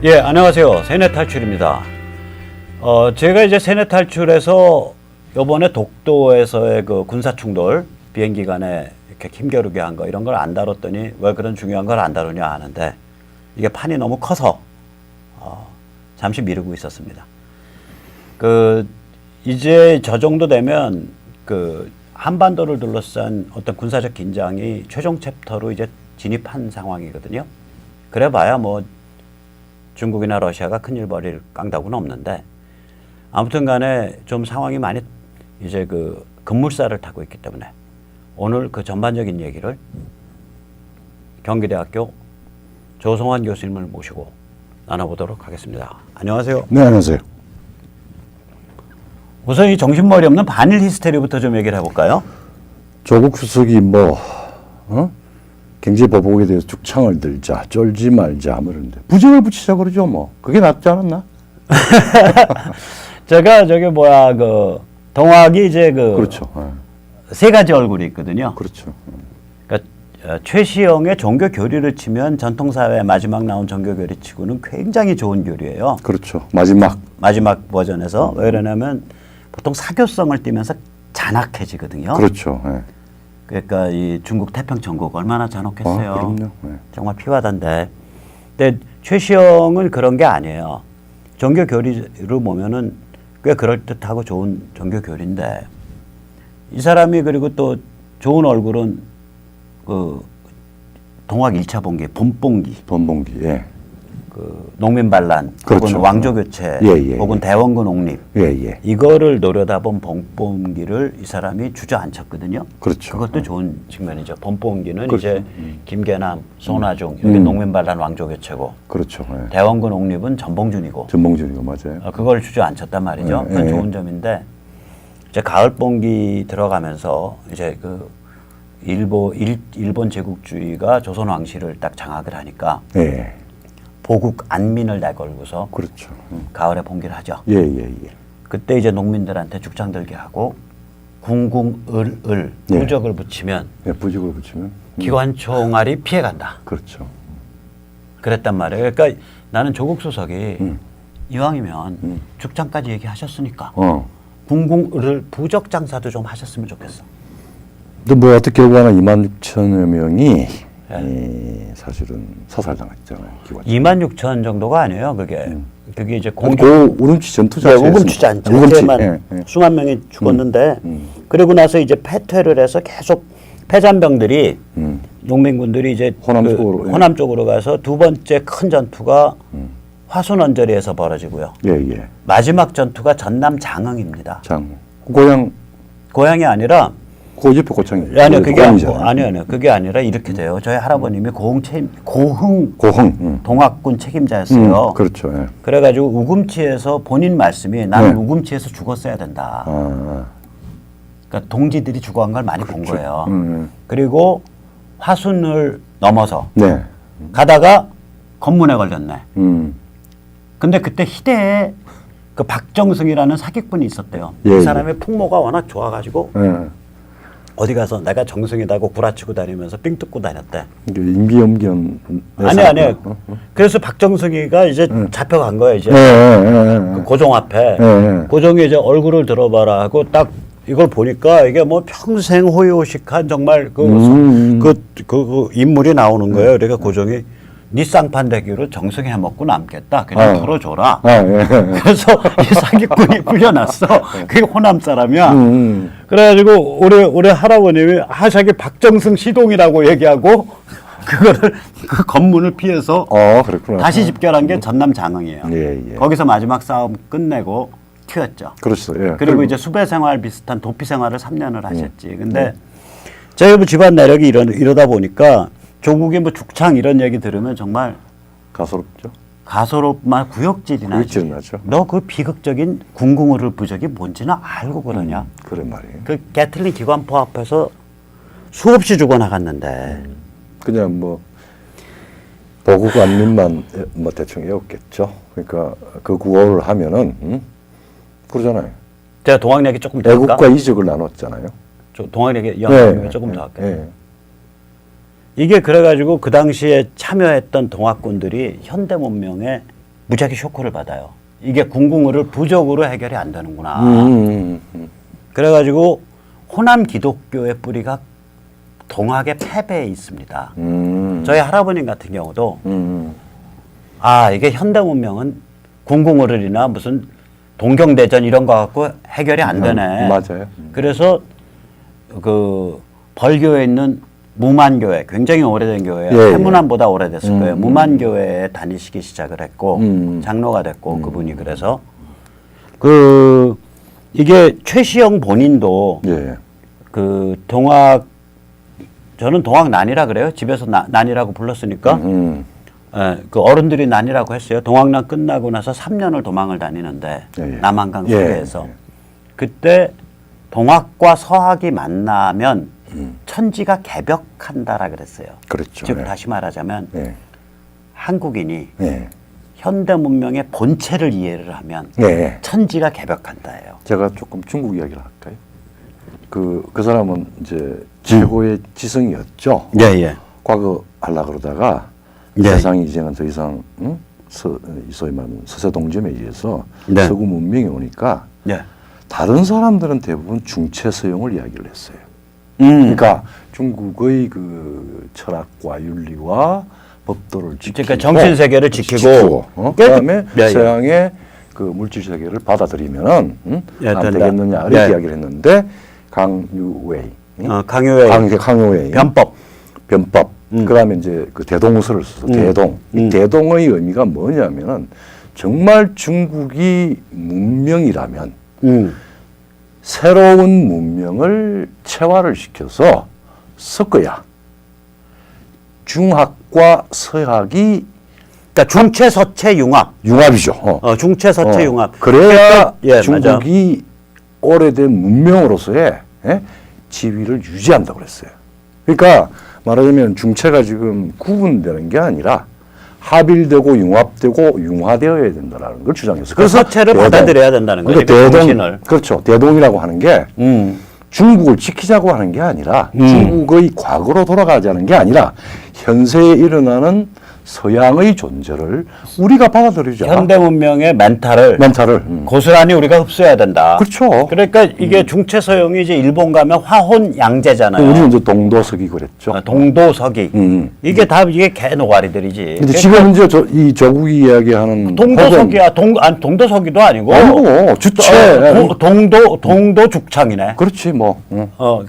예, 안녕하세요. 세뇌탈출입니다. 제가 이제 세뇌탈출에서 요번에 독도에서의 그 군사충돌, 비행기 간에 이렇게 힘겨루게 한 거, 이런 걸 안 다뤘더니 왜 그런 중요한 걸 안 다루냐 하는데, 이게 판이 너무 커서, 잠시 미루고 있었습니다. 이제 저 정도 되면, 한반도를 둘러싼 어떤 군사적 긴장이 최종 챕터로 이제 진입한 상황이거든요. 그래 봐야 뭐, 중국이나 러시아가 큰일 벌일 깡다구는 없는데, 아무튼 간에 좀 상황이 많이 이제 급물살을 타고 있기 때문에 오늘 그 전반적인 얘기를 경기대학교 조성환 교수님을 모시고 나눠보도록 하겠습니다. 안녕하세요. 네, 안녕하세요. 우선 이 정신머리 없는 반일 히스테리부터 좀 얘기를 해볼까요? 조국 수석이 경제 보복에 대해서 죽창을 들자, 쫄지 말자, 뭐 이런데 부정을 붙이자 그러죠, 뭐. 그게 낫지 않았나? 제가 동학이 이제 그렇죠. 세 가지 얼굴이 있거든요. 그렇죠. 그러니까 최시영의 종교 교리를 치면 전통사회 마지막 나온 종교 교리 치고는 굉장히 좋은 교리예요. 그렇죠. 마지막 버전에서. 왜 그러냐면 보통 사교성을 띠면서 잔악해지거든요. 그렇죠. 네. 그러니까 이 중국 태평 전국 얼마나 잔혹했어요. 그럼요. 네. 정말 피하던데. 근데 최시영은 그런 게 아니에요. 종교 교리를 보면은 꽤 그럴듯하고 좋은 종교 교리인데, 이 사람이 그리고 또 좋은 얼굴은 동학 1차 봉기, 본봉기, 예. 농민반란, 그렇죠. 혹은 왕조교체, 혹은 대원군 옥립, 이거를 노려다본 본봉기를 이 사람이 주저앉혔거든요. 그렇죠. 그것도 좋은 측면이죠. 본봉기는 그렇죠. 이제 김계남, 손아종, 여기 농민반란 왕조교체고, 그렇죠. 대원군 옥립은 전봉준이고, 맞아요. 그걸 주저앉혔단 말이죠. 그건 좋은 점인데, 이제 가을봉기 들어가면서 이제 일본 제국주의가 조선 왕실을 딱 장악을 하니까, 보국 안민을 내걸고서 그렇죠. 가을에 봉기를 하죠. 예. 그때 이제 농민들한테 죽장 들게 하고 궁궁을을 부적을 붙이면, 부적을 붙이면 기관총알이 피해간다. 그렇죠. 그랬단 말이에요. 그러니까 나는 조국 수석이 이왕이면 죽장까지 얘기하셨으니까 궁궁을을 부적 장사도 좀 하셨으면 좋겠어. 근데 뭐 어떻게 결과나 26,000여 명이 사실은 사살당했잖아요. 26,000 정도가 아니에요. 그게 이제 우름치 전투자. 우금치 자체만 수만 명이 죽었는데, 그리고 나서 이제 패퇴를 해서 계속 패잔병들이 농민군들이 이제 호남 쪽으로 가서 두 번째 큰 전투가 화순 언저리에서 벌어지고요. 마지막 전투가 전남 장흥입니다. 고향이 아니라 그 옆에 고창이. 아니요, 그게 아니라 이렇게 돼요. 저희 할아버님이 고흥 동학군 책임자였어요. 그렇죠. 예. 그래가지고 우금치에서 본인 말씀이 나는 우금치에서 죽었어야 된다. 그러니까 동지들이 죽어간 걸 많이 본 거예요. 그리고 화순을 넘어서 가다가 검문에 걸렸네. 근데 그때 희대에 박정승이라는 사기꾼이 있었대요. 이 사람의 풍모가 워낙 좋아가지고 어디 가서 내가 정승이다고 구라치고 다니면서 삥 뜯고 다녔대. 임기엄기엄. 아니. 그래서 박정승이가 이제 잡혀간 거야, 이제. 고종 앞에. 고종이 이제 얼굴을 들어봐라 하고 딱 이걸 보니까 이게 뭐 평생 호요식한 정말 그 인물이 나오는 거예요. 그러니까 고종이 네 쌍판대기로 정승이 해먹고 남겠다. 그냥 풀어줘라. 그래서 이 사기꾼이 풀려났어. 그게 호남 사람이야. 그래가지고 우리 할아버님이 자기 박정승 시동이라고 얘기하고 그거를 그 검문을 피해서 다시 집결한 게 전남 장흥이에요. 거기서 마지막 싸움 끝내고 튀었죠. 그렇죠. 그리고 이제 수배 생활 비슷한 도피 생활을 3년을 하셨지. 근데 저희 뭐 집안 내력이 이러다 보니까 조국이 뭐 죽창 이런 얘기 들으면 정말 가소롭죠. 가소롭만 구역질이 나죠. 너 그 비극적인 궁궁을 부적이 뭔지는 알고 그러냐. 그래 말이에요. 그 게틀링 기관포 앞에서 수없이 죽어나갔는데 그냥 뭐 보국 안민만 뭐 대충 외웠겠죠. 그러니까 그 구호를 하면은 그러잖아요. 제가 동학 얘기 조금 더 할까? 애국과 이적을 나눴잖아요. 동학 얘기 조금 더 할게요. 이게 그래가지고 그 당시에 참여했던 동학군들이 현대 문명의 무지하게 쇼크를 받아요. 이게 궁궁을을 부적으로 해결이 안 되는구나. 그래가지고 호남 기독교의 뿌리가 동학의 패배에 있습니다. 저희 할아버님 같은 경우도 아 이게 현대 문명은 궁궁어른이나 무슨 동경대전 이런 거 갖고 해결이 안 되네. 맞아요. 그래서 그 벌교에 있는 무만교회, 굉장히 오래된 교회, 예, 해문안보다 오래됐을 거예요. 무만교회에 다니시기 시작을 했고 장로가 됐고 그분이 그래서 그 이게 최시영 본인도 예. 그 동학 저는 동학 난이라 그래요. 집에서 난이라고 불렀으니까 예, 그 어른들이 난이라고 했어요. 동학난 끝나고 나서 3년을 도망을 다니는데 예, 예. 남한강 예, 소계에서 예. 그때 동학과 서학이 만나면 천지가 개벽한다라 그랬어요. 그렇죠. 즉 예. 다시 말하자면 예. 한국인이 예. 현대 문명의 본체를 이해를 하면 예. 천지가 개벽한다예요. 제가 조금 중국 이야기를 할까요? 그 사람은 이제 최고의 지성이었죠. 예예. 과거 하려 그러다가 네. 세상이 이제는 더 이상 소위 말하면 서세동점에 의해서 네. 서구 문명이 오니까 네. 다른 사람들은 대부분 중체서용을 이야기를 했어요. 그러니까 중국의 그 철학과 윤리와 법도를 지키고 그러니까 정신 세계를 지키고 그다음에 예, 예. 서양의 그 물질 세계를 받아들이면은 예, 안 된다. 되겠느냐 이렇게 예. 이야기를 했는데 강유웨이, 강요의 강요웨이 변법. 그다음에 이제 그 대동서를 써서 대동. 이 대동의 의미가 뭐냐면은 정말 중국이 문명이라면 새로운 문명을 체화를 시켜서 섞어야 중학과 서학이 그러니까 중체 서체 융합. 융합이죠. 중체 서체 융합. 그래야 예, 중국이 오래된 문명으로서의 지위를 유지한다고 그랬어요. 그러니까 말하자면 중체가 지금 구분되는 게 아니라 합일되고 융합되고 융화되어야 된다는 걸 주장했어요. 그래서 서체를 받아들여야 된다는 거죠. 그러니까 정신을. 그렇죠. 대동이라고 하는 게 중국을 지키자고 하는 게 아니라 중국의 과거로 돌아가자는 게 아니라 현세에 일어나는 서양의 존재를 우리가 받아들이자. 현대 문명의 멘탈을 고스란히 우리가 흡수해야 된다. 그렇죠. 그러니까 이게 중체 서용이 이제 일본 가면 화혼 양제잖아요. 우리는 이제 동도서기 그랬죠. 동도서기. 이게 다 이게 개노가리들이지. 근데 지금 이제 이 조국이 이야기하는 동도서기야. 동도서기도 아니고. 주체. 동도 죽창이네. 그렇지 뭐.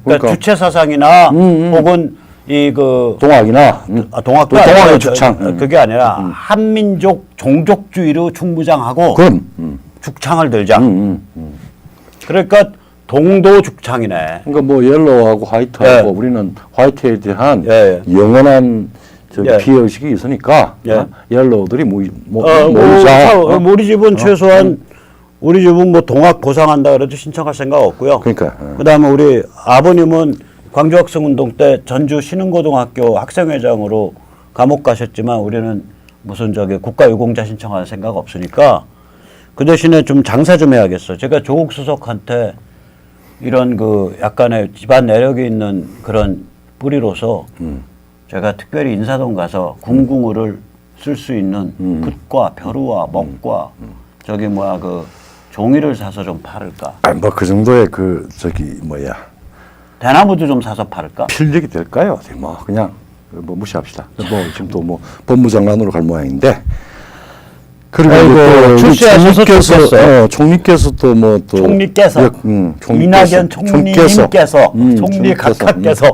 그러니까 주체 사상이나 혹은 동학이나 동학도 동학의 죽창. 그게 아니라 한민족 종족주의로 충무장하고 그럼 죽창을 들자. 그러니까 동도 죽창이네. 그러니까 뭐 옐로우하고 화이트하고 우리는 화이트에 대한 영원한 피해 의식이 있으니까 옐로우들이 모이자. 우리 집은 최소한 우리 집은 뭐 동학 고상한다 그래도 신청할 생각 없고요. 그러니까. 그다음에 우리 아버님은 광주학생운동 때 전주 신흥고등학교 학생회장으로 감옥 가셨지만 우리는 무슨 국가유공자 신청할 생각 없으니까 그 대신에 좀 장사 좀 해야겠어. 제가 조국 수석한테 이런 그 약간의 집안 내력이 있는 그런 뿌리로서 제가 특별히 인사동 가서 궁궁어를 쓸 수 있는 붓과 벼루와 먹과 종이를 사서 좀 팔을까? 뭐 그 정도의 대나무도 좀 사서 팔을까? 필력이 될까요? 뭐 그냥 뭐 무시합시다. 뭐 지금 또 뭐 법무장관으로 갈 모양인데. 그리고 또 출세하셔서 총리께서 또 뭐 또 총리께서 이낙연 총리님께서 총리 각하께서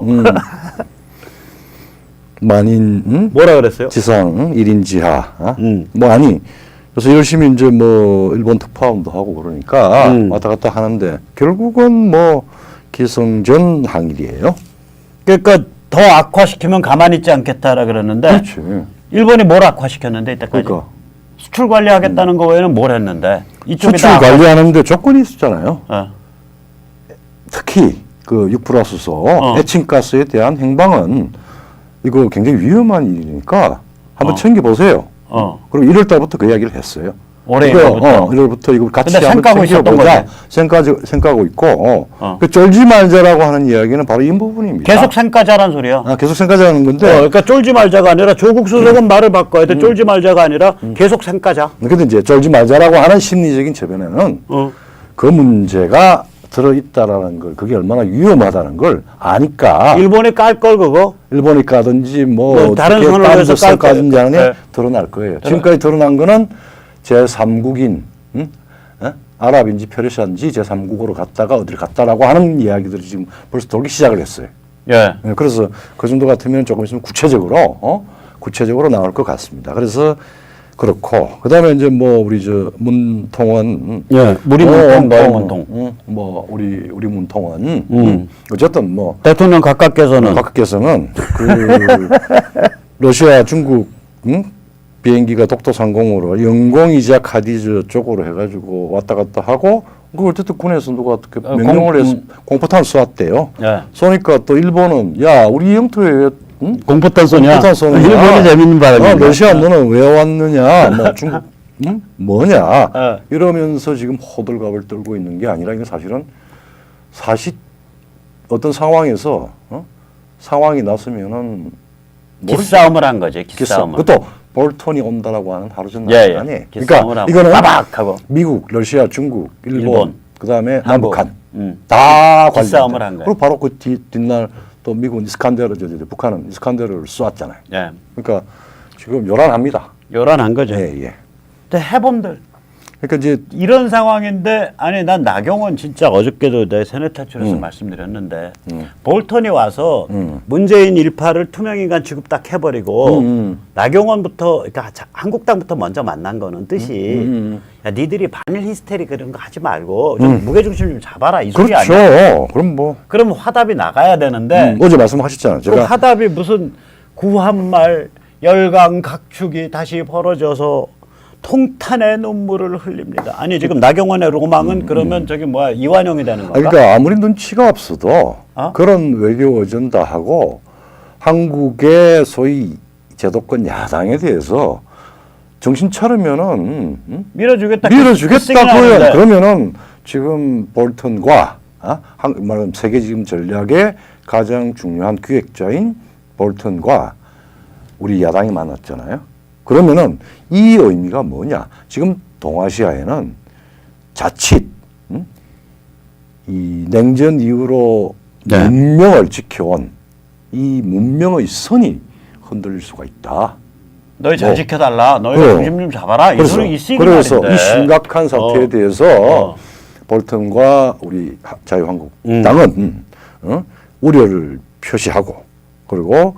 만인 뭐라 그랬어요? 지상 1인 지하 뭐 아니 그래서 열심히 이제 뭐 일본 특파원도 하고 그러니까 왔다 갔다 하는데 결국은 뭐 기성전 항일이에요. 그러니까 더 악화시키면 가만히 있지 않겠다라 그랬는데 그렇지. 일본이 뭘 악화시켰는데 이때까지 그러니까. 수출 관리하겠다는 거 외에는 뭘 했는데 이쪽이 수출 관리하는데 조건이 있었잖아요. 특히 그 6+소 에칭가스에 대한 행방은 이거 굉장히 위험한 일이니까 한번 챙겨보세요. 그리고 1월 달부터 그 이야기를 했어요. 올해 이거, 1월부터. 1월부터 이거 같이 근데 한번 생각하고 있었던 챙겨보자. 거지. 생각하고 있고, 그 쫄지 말자라고 하는 이야기는 바로 이 부분입니다. 계속 생까자란 소리야. 계속 생각하자는 건데. 그러니까 쫄지 말자가 아니라 조국 수석은 말을 바꿔야 돼. 쫄지 말자가 아니라 계속 생까자. 근데 이제 쫄지 말자라고 하는 심리적인 저변에는 그 문제가 들어있다라는 걸, 그게 얼마나 위험하다는 걸 아니까. 일본이 깔 걸 그거? 일본이 까든지 뭐 다른 선언에서 깔 까든지 하는 게 네. 드러날 거예요. 지금까지 드러난 거는 제3국인 아랍인지 페르시아인지 제3국으로 갔다가 어디를 갔다라고 하는 이야기들이 지금 벌써 돌기 시작을 했어요. 예. 그래서 그 정도 같으면 조금 있으면 구체적으로 나올 것 같습니다. 그래서 그렇고 그다음에 이제 뭐 우리 저 문통원 우리 문통 너의 문통. 뭐 우리 문통원 어쨌든 뭐 대통령 각각께서는 그 러시아 중국 비행기가 독도상공으로 영공이자 카디즈 쪽으로 해가지고 왔다 갔다 하고 그걸 어쨌든 군에서 누가 어떻게 명령을 해서 공포탄 쏘았대요. 쏘니까 또 일본은 야 우리 영토에 공포탄 쏘냐? 공포탄 쏘느냐? 일본이 재밌는 바람이야. 러시아 너는 왜 왔느냐? 뭐 중국 뭐냐? 이러면서 지금 호들갑을 떨고 있는 게 아니라 이건 사실 어떤 상황에서 상황이 났으면은 기싸움을 한 거지. 기싸움을. 그것도 볼턴이 온다라고 하는 하루 전날 아니에요. 그러니까 이거는 빠박하고 미국, 러시아, 중국, 일본. 그다음에 한국. 남북한 다 기싸움을 한 거예요. 그리고 바로 그 뒷날 또 미국은 이스칸데르 북한은 이스칸데르를 쏘았잖아요. 예. 그러니까 지금 요란합니다. 요란한 거죠. 예. 근데 해본들 그러니까 이제 이런 상황인데 아니 난 나경원 진짜 어저께도 내 세뇌탈출에서 말씀드렸는데 볼턴이 와서 문재인 일파를 투명인간 취급 딱 해버리고 나경원부터 그러니까 한국당부터 먼저 만난 거는 뜻이 야 니들이 반일 히스테리 그런 거 하지 말고 좀 무게중심 좀 잡아라 이 소리 그렇죠. 아니야? 그럼 뭐 그럼 화답이 나가야 되는데 어제 말씀하셨잖아요. 그 제가 화답이 무슨 구한말 열강 각축이 다시 벌어져서 통탄의 눈물을 흘립니다. 아니 지금 나경원의 로망은 그러면 저기 뭐야 이완용이 되는 건가? 그러니까 아무리 눈치가 없어도 그런 외교 어전다하고 한국의 소위 제도권 야당에 대해서 정신 차리면은 밀어주겠다. 그러면은 지금 볼턴과 말하면 세계 지금 전략의 가장 중요한 기획자인 볼턴과 우리 야당이 만났잖아요. 그러면은 이 의미가 뭐냐? 지금 동아시아에는 자칫 이 냉전 이후로 문명을 지켜온 이 문명의 선이 흔들릴 수가 있다. 너희 잘 지켜달라. 너희 중심 좀 잡아라. 이 소리 있으니 그래서 말인데. 이 심각한 사태에 대해서 볼턴과 우리 자유한국당은 우려를 표시하고 그리고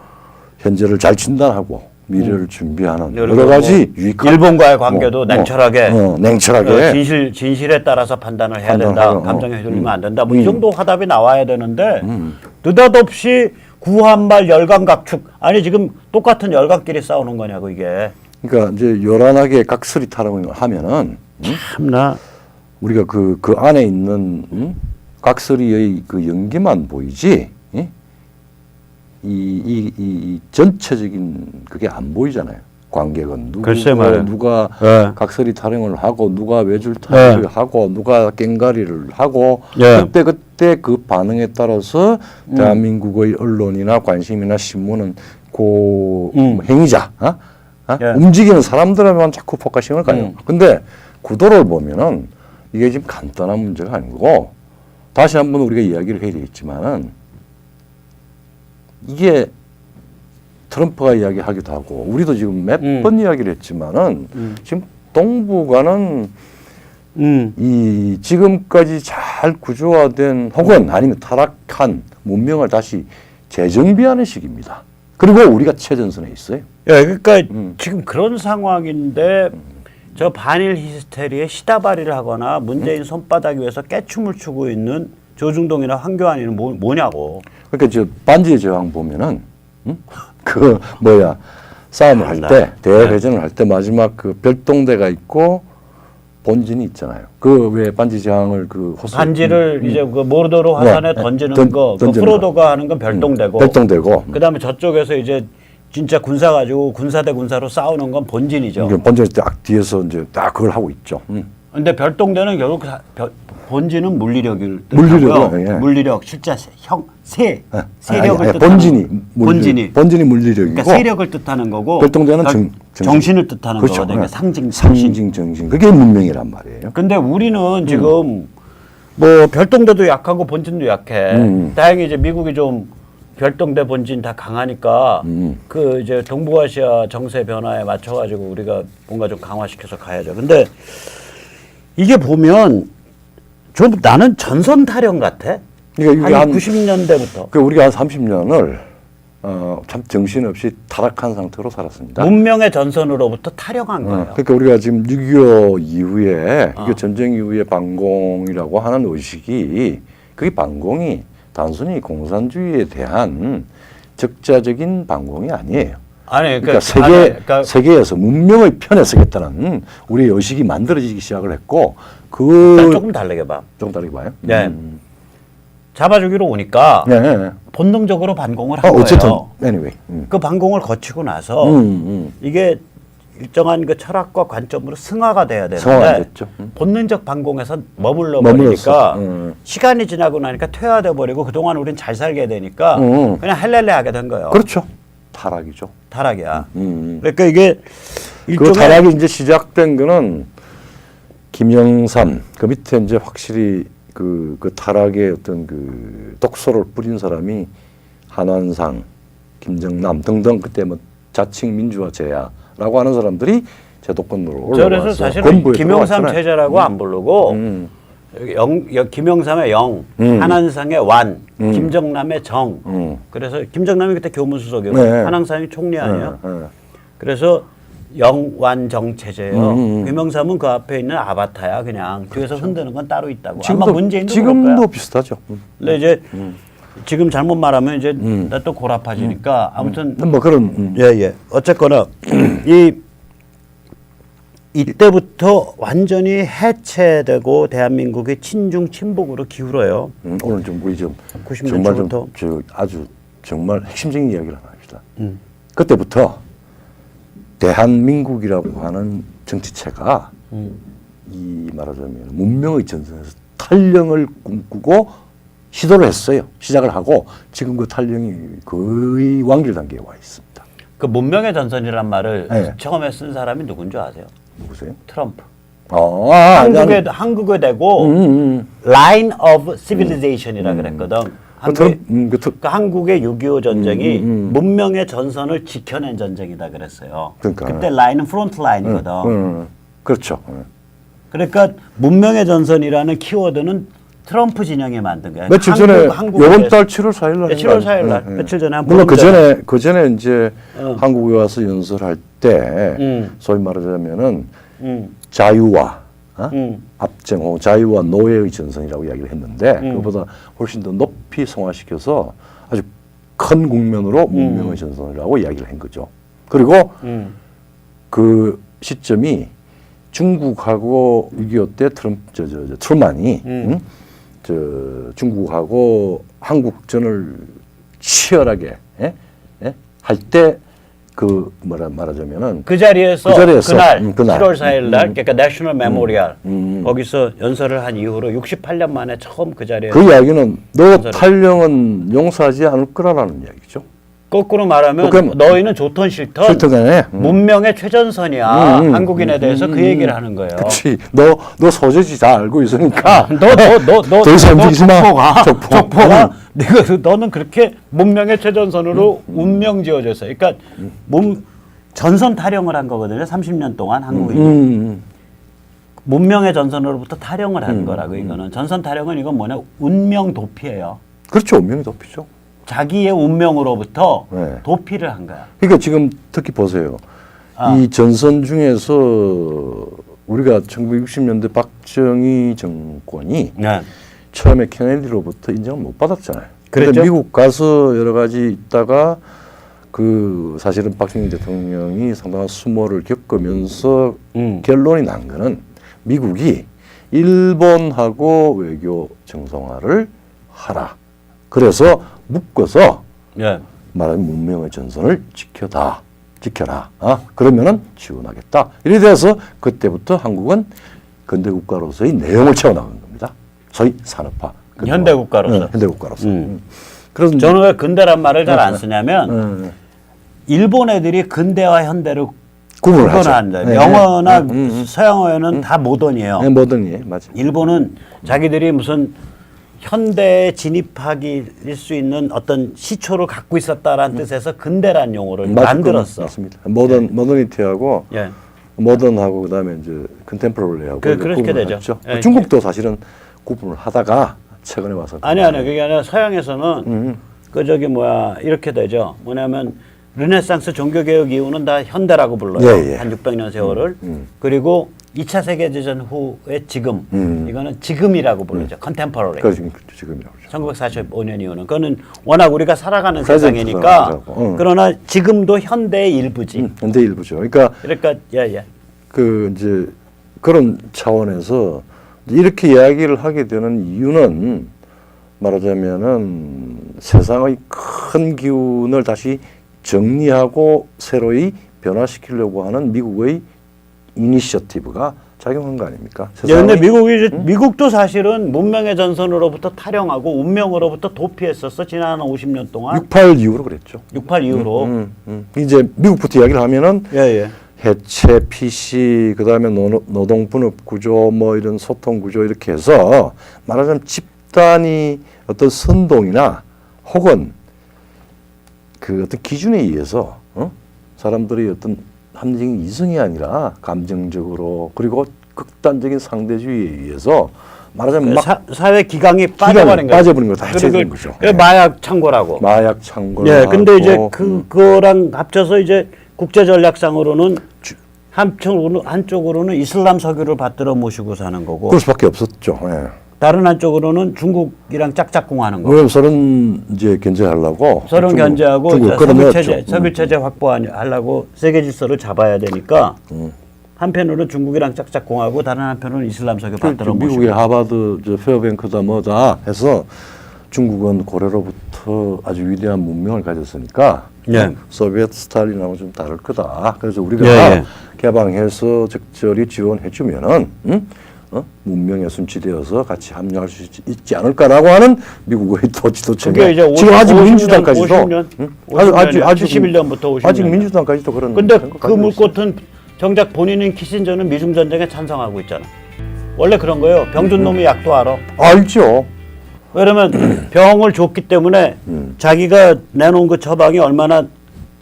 현재를 잘 진단하고 미래를 준비하는 여러 가지 유익한 일본과의 관계도 냉철하게 진실에 따라서 판단을 해야 된다. 감정에 휘둘리면 안 된다. 뭐 이 정도 화답이 나와야 되는데 느닷없이 구한말 열강각축 아니 지금 똑같은 열강끼리 싸우는 거냐고 이게. 그러니까 이제 요란하게 각설이 타령을 하면은 참나 우리가 그 안에 있는 각설이의 그 연기만 보이지. 이 전체적인 그게 안 보이잖아요. 관객은 누가 각설이 타령을 하고 누가 외줄 타령을 하고 누가 깽가리를 하고 그때 그 반응에 따라서 대한민국의 언론이나 관심이나 신문은 행위자 움직이는 사람들에만 자꾸 포커싱을 가요. 근데 구도를 보면은 이게 지금 간단한 문제가 아니고 다시 한번 우리가 이야기를 해야 되겠지만은 이게 트럼프가 이야기하기도 하고 우리도 지금 몇 번 이야기를 했지만은 지금 동북아는 이 지금까지 잘 구조화된 혹은 아니면 타락한 문명을 다시 재정비하는 시기입니다. 그리고 우리가 최전선에 있어요. 예, 그러니까 지금 그런 상황인데 저 반일 히스테리에 시다발이를 하거나 문재인 손바닥 위에서 깨춤을 추고 있는 조중동이나 황교안이는 뭐냐고. 그러니까 저 반지의 제왕 보면은 그 싸움을 할 때 대회전을 할 때 마지막 그 별동대가 있고 본진이 있잖아요. 그 왜 반지 제왕을 그 반지를 이제 그 모르도로 화산에 던지는 거, 그 프로도가 하는 건 별동대고. 별동대고. 그다음에 저쪽에서 이제 진짜 군사 가지고 군사 대 군사로 싸우는 건 본진이죠. 그러니까 본전이 딱 뒤에서 이제 딱 그걸 하고 있죠. 근데 별동대는 결국 본진은 물리력을 물리력이요, 뜻하고요. 예. 물리력 실제 세력을 아니, 뜻하는 본진이 물리력이고 그러니까 세력을 뜻하는 거고 별동대는 정신을 뜻하는 그렇죠. 거거든요. 예. 상징. 정신. 그게 문명이란 말이에요. 근데 우리는 지금 뭐 별동대도 약하고 본진도 약해. 다행히 이제 미국이 좀 별동대 본진 다 강하니까 그 이제 동북아시아 정세 변화에 맞춰가지고 우리가 뭔가 좀 강화시켜서 가야죠. 근데 이게 보면 좀 나는 전선 타령 같아. 그러니까 이게 한 90년대부터 그 우리가 한 30년을 참 정신없이 타락한 상태로 살았습니다. 문명의 전선으로부터 타령한 거예요. 그러니까 우리가 지금 6.25 이후에 6.25 전쟁 이후에 반공이라고 하는 의식이 그게 반공이 단순히 공산주의에 대한 적자적인 반공이 아니에요. 아니 그러니까 세계에서 문명의 편에 서겠다는 우리의 의식이 만들어지기 시작을 했고 일단 조금 다르게 봐. 좀 다르게 봐요. 네. 잡아주기로 오니까 네. 본능적으로 반공을 한 어쨌든 거예요. anyway. 그 반공을 거치고 나서 이게 일정한 그 철학과 관점으로 승화가 돼야 승화가 되는데 됐죠. 본능적 반공에서 머물러 버리니까 머물렀어. 시간이 지나고 나니까 퇴화돼 버리고 그동안 우린 잘 살게 되니까 그냥 헬렐레 하게 된 거예요. 그렇죠. 타락이죠. 타락이야. 그러니까 이게 그 일종의 타락이 이제 시작된 거는 김영삼 그 밑에 이제 확실히 그 타락의 어떤 그 독소를 뿌린 사람이 한완상, 김정남 등등 그때 뭐 자칭 민주화 제야라고 하는 사람들이 제도권으로 올라와서 그래서 사실은 김영삼 체제라고 안 부르고 김영삼의 영, 한한상의 완, 김정남의 정. 그래서 김정남이 그때 교무수석이고 네. 한한상이 총리 아니에요. 네. 그래서 영완정 체제예요. 김영삼은 그 앞에 있는 아바타야 그냥 뒤에서 흔드는 건 따로 있다고. 아마 문재인도 그럴 거야. 지금도 비슷하죠. 근데 이제 지금 잘못 말하면 이제 나 또 고라파지니까 아무튼 뭐 그런 예. 어쨌거나 이때부터 완전히 해체되고 대한민국이 친중 친북으로 기울어요. 오늘 좀 우리 좀 90년 정말 초부터. 아주 정말 핵심적인 이야기를 하나 합시다. 그때부터 대한민국이라고 하는 정치체가 이 말하자면 문명의 전선에서 탈령을 꿈꾸고 시도를 했어요. 시작을 하고 지금 그 탈령이 거의 완결 단계에 와 있습니다. 그 문명의 전선이란 말을 네. 처음에 쓴 사람이 누군 줄 아세요? 누구세요? 트럼프. 한국에 대고 Line of Civilization이라 그랬거든. 한국의 6.25 전쟁이 문명의 전선을 지켜낸 전쟁이다 그랬어요. 그러니까. 그때 라인은 프론트 라인이거든. 그렇죠. 그러니까 문명의 전선이라는 키워드는 트럼프 진영이 만든 거야. 며칠 전에 이번 달 7월 4일 날 7월 4일 날 며칠 전에 한 물론 그 전에 이제 한국에 와서 연설할 때 소위 말하자면은 자유와 압정, 자유와 노예의 전선이라고 이야기를 했는데 그것보다 훨씬 더 높이 성화시켜서 아주 큰 국면으로 문명의 전선이라고 이야기를 한 거죠. 그리고 그 시점이 중국하고 6.25 때 트루만이 중국하고 한국전을 치열하게 할 때 그 말하자면은 그 자리에서 그날 7월 4일 날 그러니까 내셔널 메모리얼 거기서 연설을 한 이후로 68년 만에 처음 그 자리에 그 이야기는 너 탈령은 용서하지 않을 거라는 이야기죠. 거꾸로 말하면 너희는 좋든 싫든 문명의 최전선이야. 한국인에 대해서 그 얘기를 하는 거예요. 그렇지. 너 소재지 다 알고 있으니까. 더 이상 움직이지 마. 족보가 너는 그렇게 문명의 최전선으로 운명 지어졌어요. 그러니까 전선 타령을 한 거거든요. 30년 동안 한국인이. 문명의 전선으로부터 타령을 한 거라고 이거는. 전선 타령은 이건 뭐냐? 운명 도피예요. 그렇죠. 운명이 도피죠. 자기의 운명으로부터 도피를 한 거야. 그러니까 지금 특히 보세요. 이 전선 중에서 우리가 1960년대 박정희 정권이 처음에 케네디로부터 인정을 못 받았잖아요. 그런데 미국 가서 여러 가지 있다가 그 사실은 박정희 대통령이 상당한 수모를 겪으면서 결론이 난 거는 미국이 일본하고 외교 정상화를 하라. 그래서 묶어서 말하는 문명의 전선을 지켜라. 그러면은 지원하겠다. 이래 돼서 그때부터 한국은 근대 국가로서의 내용을 채워나간 겁니다. 소위 산업화. 현대 국가로서. 네, 현대 국가로서. 그래서 저는 왜 근대란 말을 잘 안 쓰냐면 일본 애들이 근대와 현대를 구분을 하죠. 구분한다. 네. 영어나 서양어에는 다 모던이에요. 네, 모던이에요. 맞아요. 일본은 자기들이 무슨 현대에 진입하기 수 있는 어떤 시초를 갖고 있었다라는 뜻에서 근대란 용어를 만들었어. 맞습니다. 모더니티하고 예. 모던하고 그다음에 이제 컨템포러리하고 그렇게 되죠. 예. 중국도 사실은 구분을 하다가 최근에 와서 아니 그게 아니라 서양에서는 그 저기 뭐야 이렇게 되죠. 뭐냐면 르네상스 종교개혁 이후는 다 현대라고 불러요. 예. 한 600년 세월을. 그리고 2차 세계대전 후에 지금 이거는 지금이라고 부르죠. 컨템퍼러리. 지금이라고 그러죠. 1945년 이후는 그거는 워낙 우리가 살아가는 세상이니까 그러나 지금도 현대의 일부지. 현대 일부죠. 그러니까 예. 그 이제 그런 차원에서 이렇게 이야기를 하게 되는 이유는 말하자면은 세상의 큰 기운을 다시 정리하고 새로이 변화시키려고 하는 미국의 이니셔티브가 작용한 거 아닙니까? 그런데 미국도 사실은 문명의 전선으로부터 탈영하고 운명으로부터 도피했었어. 지난 50년 동안. 68 이후로 그랬죠. 68 이후로. 이제 미국부터 이야기를 하면은 예. 해체, PC, 그다음에 노동 분업 구조, 뭐 이런 소통 구조 이렇게 해서 말하자면 집단이 어떤 선동이나 혹은 그 어떤 기준에 의해서 사람들이 어떤 합리적인 이성이 아니라 감정적으로 그리고 극단적인 상대주의에 의해서 말하자면 막 사회 기강이 빠져버린 거죠. 빠져버린 거 다 해체된 거죠. 마약 창고라고. 마약 창고를 예, 근데 하고, 이제 그거랑 합쳐서 이제 국제 전략상으로는 한쪽으로는 이슬람 석유를 받들어 모시고 사는 거고. 그럴 수밖에 없었죠. 예. 다른 한쪽으로는 중국이랑 짝짝꿍하는 거. 왜냐면 서른 이제 견제하려고. 서른 견제하고 중국 석유 체제 확보하려고 세계 질서를 잡아야 되니까 한편으로는 중국이랑 짝짝꿍하고 다른 한편으로는 이슬람 석유 받들어 모시고. 미국의 하버드, 페어뱅크다 뭐다 해서 중국은 고려로부터 아주 위대한 문명을 가졌으니까 예. 소비에트 스탈린하고 좀 다를 거다. 그래서 우리가 개방해서 적절히 지원해주면은 문명에 순치되어서 같이 합류할 수 있지 않을까라고 하는 미국의 도치도체가 지금 아직 민주당까지도 71년부터 50년. 아직 민주당까지도 그런. 근데 그 물꽃은 정작 본인은 키신저는 미중 전쟁에 찬성하고 있잖아. 원래 그런 거예요. 병준 놈이 약도 알아. 알죠. 왜냐면 병을 줬기 때문에 자기가 내놓은 그 처방이 얼마나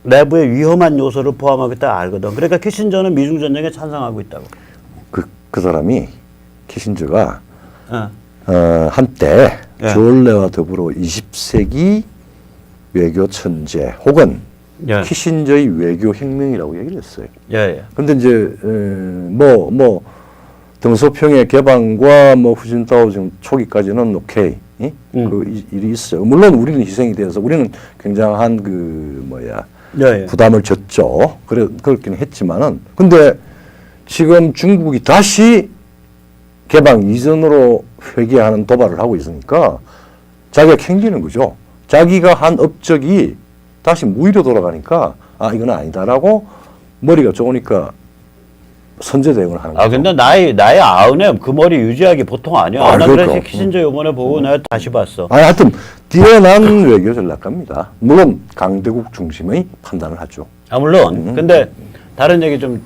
내부에 위험한 요소를 포함하고 있다 알거든. 그러니까 키신저는 미중 전쟁에 찬성하고 있다고. 그 사람이 키신저가 한때 조얼레와 더불어 20세기 외교 천재 혹은 키신저의 외교 혁명이라고 얘기를 했어요. 그런데 이제 등소평의 개방과 후진타오 초기까지는 오케이. 그 일이 있어요. 물론 우리는 희생이 되어서 우리는 굉장한 부담을 졌죠. 그렇긴 했지만은 근데 지금 중국이 다시 개방 이전으로 회귀하는 도발을 하고 있으니까 자기가 캥기는 거죠. 자기가 한 업적이 다시 무위로 돌아가니까 이건 아니다라고 머리가 좋으니까 선제 대응을 하는 거죠. 근데 나의 아흔에 그 머리 유지하기 보통 아니야. 나 그러니까. 그래서 키신저 요번에 보고 내가 다시 봤어. 하여튼 뛰어난 외교 전략가입니다. 물론 강대국 중심의 판단을 하죠. 물론. 근데 다른 얘기 좀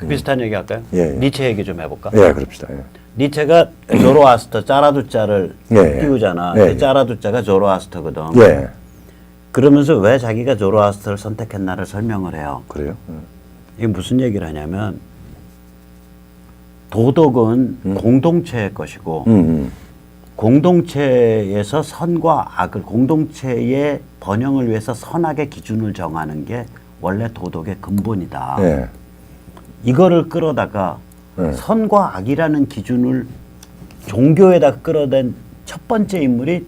비슷한 얘기 할까요? 니체 얘기 좀 해볼까? 그럽시다. 니체가 조로아스터 짜라두짜를 띄우잖아. 짜라두짜가 조로아스터거든. 그러면서 왜 자기가 조로아스터를 선택했나를 설명을 해요. 그래요? 이게 무슨 얘기를 하냐면 도덕은 공동체의 것이고 공동체에서 선과 악을 공동체의 번영을 위해서 선악의 기준을 정하는 게 원래 도덕의 근본이다. 이거를 끌어다가 선과 악이라는 기준을 종교에다 끌어댄 첫 번째 인물이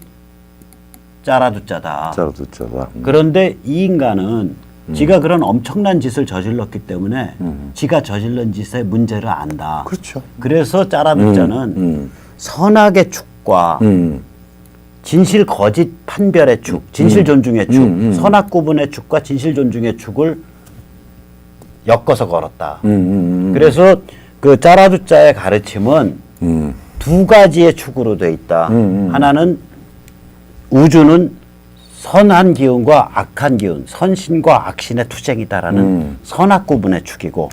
짜라두짜다. 그런데 이 인간은 지가 그런 엄청난 짓을 저질렀기 때문에 지가 저질른 짓의 문제를 안다. 그렇죠. 그래서 짜라두짜는 선악의 축과 진실 거짓 판별의 축, 진실 존중의 축, 선악 구분의 축과 진실 존중의 축을 엮어서 걸었다. 그래서 그 짜라두짜의 가르침은 두 가지의 축으로 돼 있다. 하나는 우주는 선한 기운과 악한 기운, 선신과 악신의 투쟁이다라는 선악 구분의 축이고,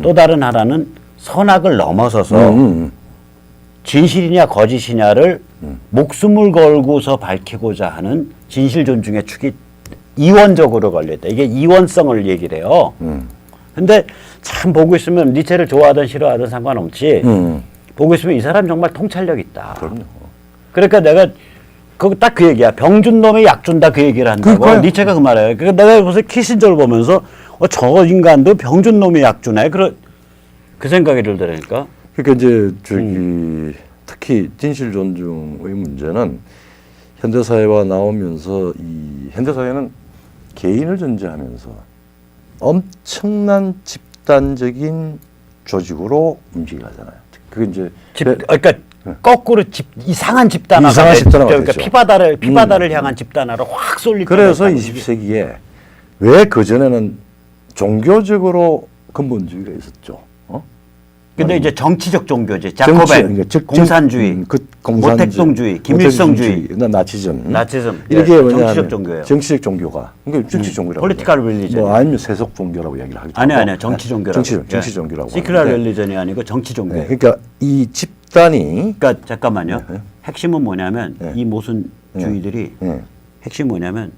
또 다른 하나는 선악을 넘어서서 진실이냐 거짓이냐를 목숨을 걸고서 밝히고자 하는 진실 존중의 축이 이원적으로 걸려있다. 이게 이원성을 얘기를 해요. 근데 참 보고 있으면 니체를 좋아하든 싫어하든 상관없지. 보고 있으면 이 사람 정말 통찰력 있다. 그럼요. 그러니까 내가 딱 그 얘기야. 병 준 놈이 약 준다 그 얘기를 한다고. 그러니까요. 니체가 그 말이에요. 그러니까 내가 요새 키신저를 보면서 저 인간도 병 준 놈이 약 주네. 그 생각이 들더라니까. 그러니까 이제 특히 진실 존중의 문제는 현대 사회와 나오면서 이 현대 사회는 개인을 존재하면서 엄청난 집단적인 조직으로 움직이잖아요. 그게 이제 그러니까 거꾸로 이상한 집단화가 이상한 집단화가 그러니까 됐죠. 피바다를 향한 집단화로 확 쏠릴 그래서 20세기에 왜 그전에는 종교적으로 근본주의가 있었죠. 근데 이제 정치적 종교지. 자코벤, 공산주의, 모택동주의, 김일성주의, 나치즘. 이렇게 이게 정치적 종교예요. 정치적 종교가. 그러니까 정치 종교라고. 폴리티컬 릴리전. 뭐 아니면 세속 종교라고 얘기를 하기도 하고. 아니, 정치 종교라고. 정치 종교라고. 시큐라 릴리전이 아니고 정치 종교. 네, 그러니까 이 집단이. 그러니까 잠깐만요. 핵심은 뭐냐면 이 모순주의들이 핵심이 뭐냐면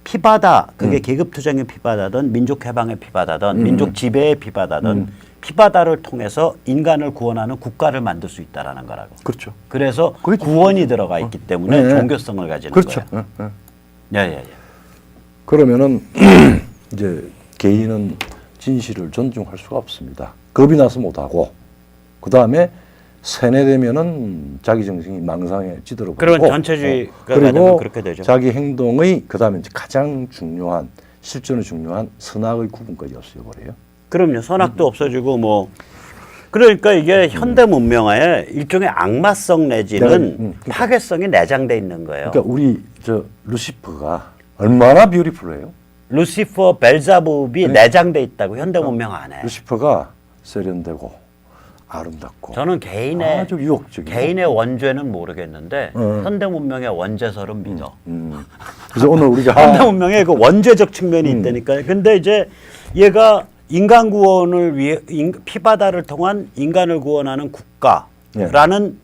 피바다, 그게 계급투쟁의 피바다든 민족해방의 피바다든 민족 지배의 피바다든 피바다를 통해서 인간을 구원하는 국가를 만들 수 있다라는 거라고. 그렇죠. 그래서 구원이 들어가 있기 때문에 종교성을 가지는 그렇죠. 거예요. 예. 그러면은 이제 개인은 진실을 존중할 수가 없습니다. 겁이 나서 못하고, 그 다음에 세뇌되면은 자기 정신이 망상에 찌들어 버리고, 그런 전체주의가 그리고 그렇게 되죠. 자기 행동의 그 다음에 가장 중요한 실존에 중요한 선악의 구분까지 없어져 버려요. 그럼요. 선악도 없어지고 뭐 그러니까 이게 현대 문명화에 일종의 악마성 내지는 파괴성이 내장돼 있는 거예요. 그러니까 우리 루시퍼가 얼마나 뷰티풀해요. 루시퍼, 벨자부비 내장돼 있다고 현대 문명 안에. 루시퍼가 세련되고 아름답고. 저는 아주 유혹적이고. 개인의 원죄는 모르겠는데 현대 문명의 원죄설은 믿어. 그래서 오늘 우리가 현대 문명의 그 원죄적 측면이 있다니까요. 근데 이제 얘가 인간 구원을 위해 피바다를 통한 인간을 구원하는 국가라는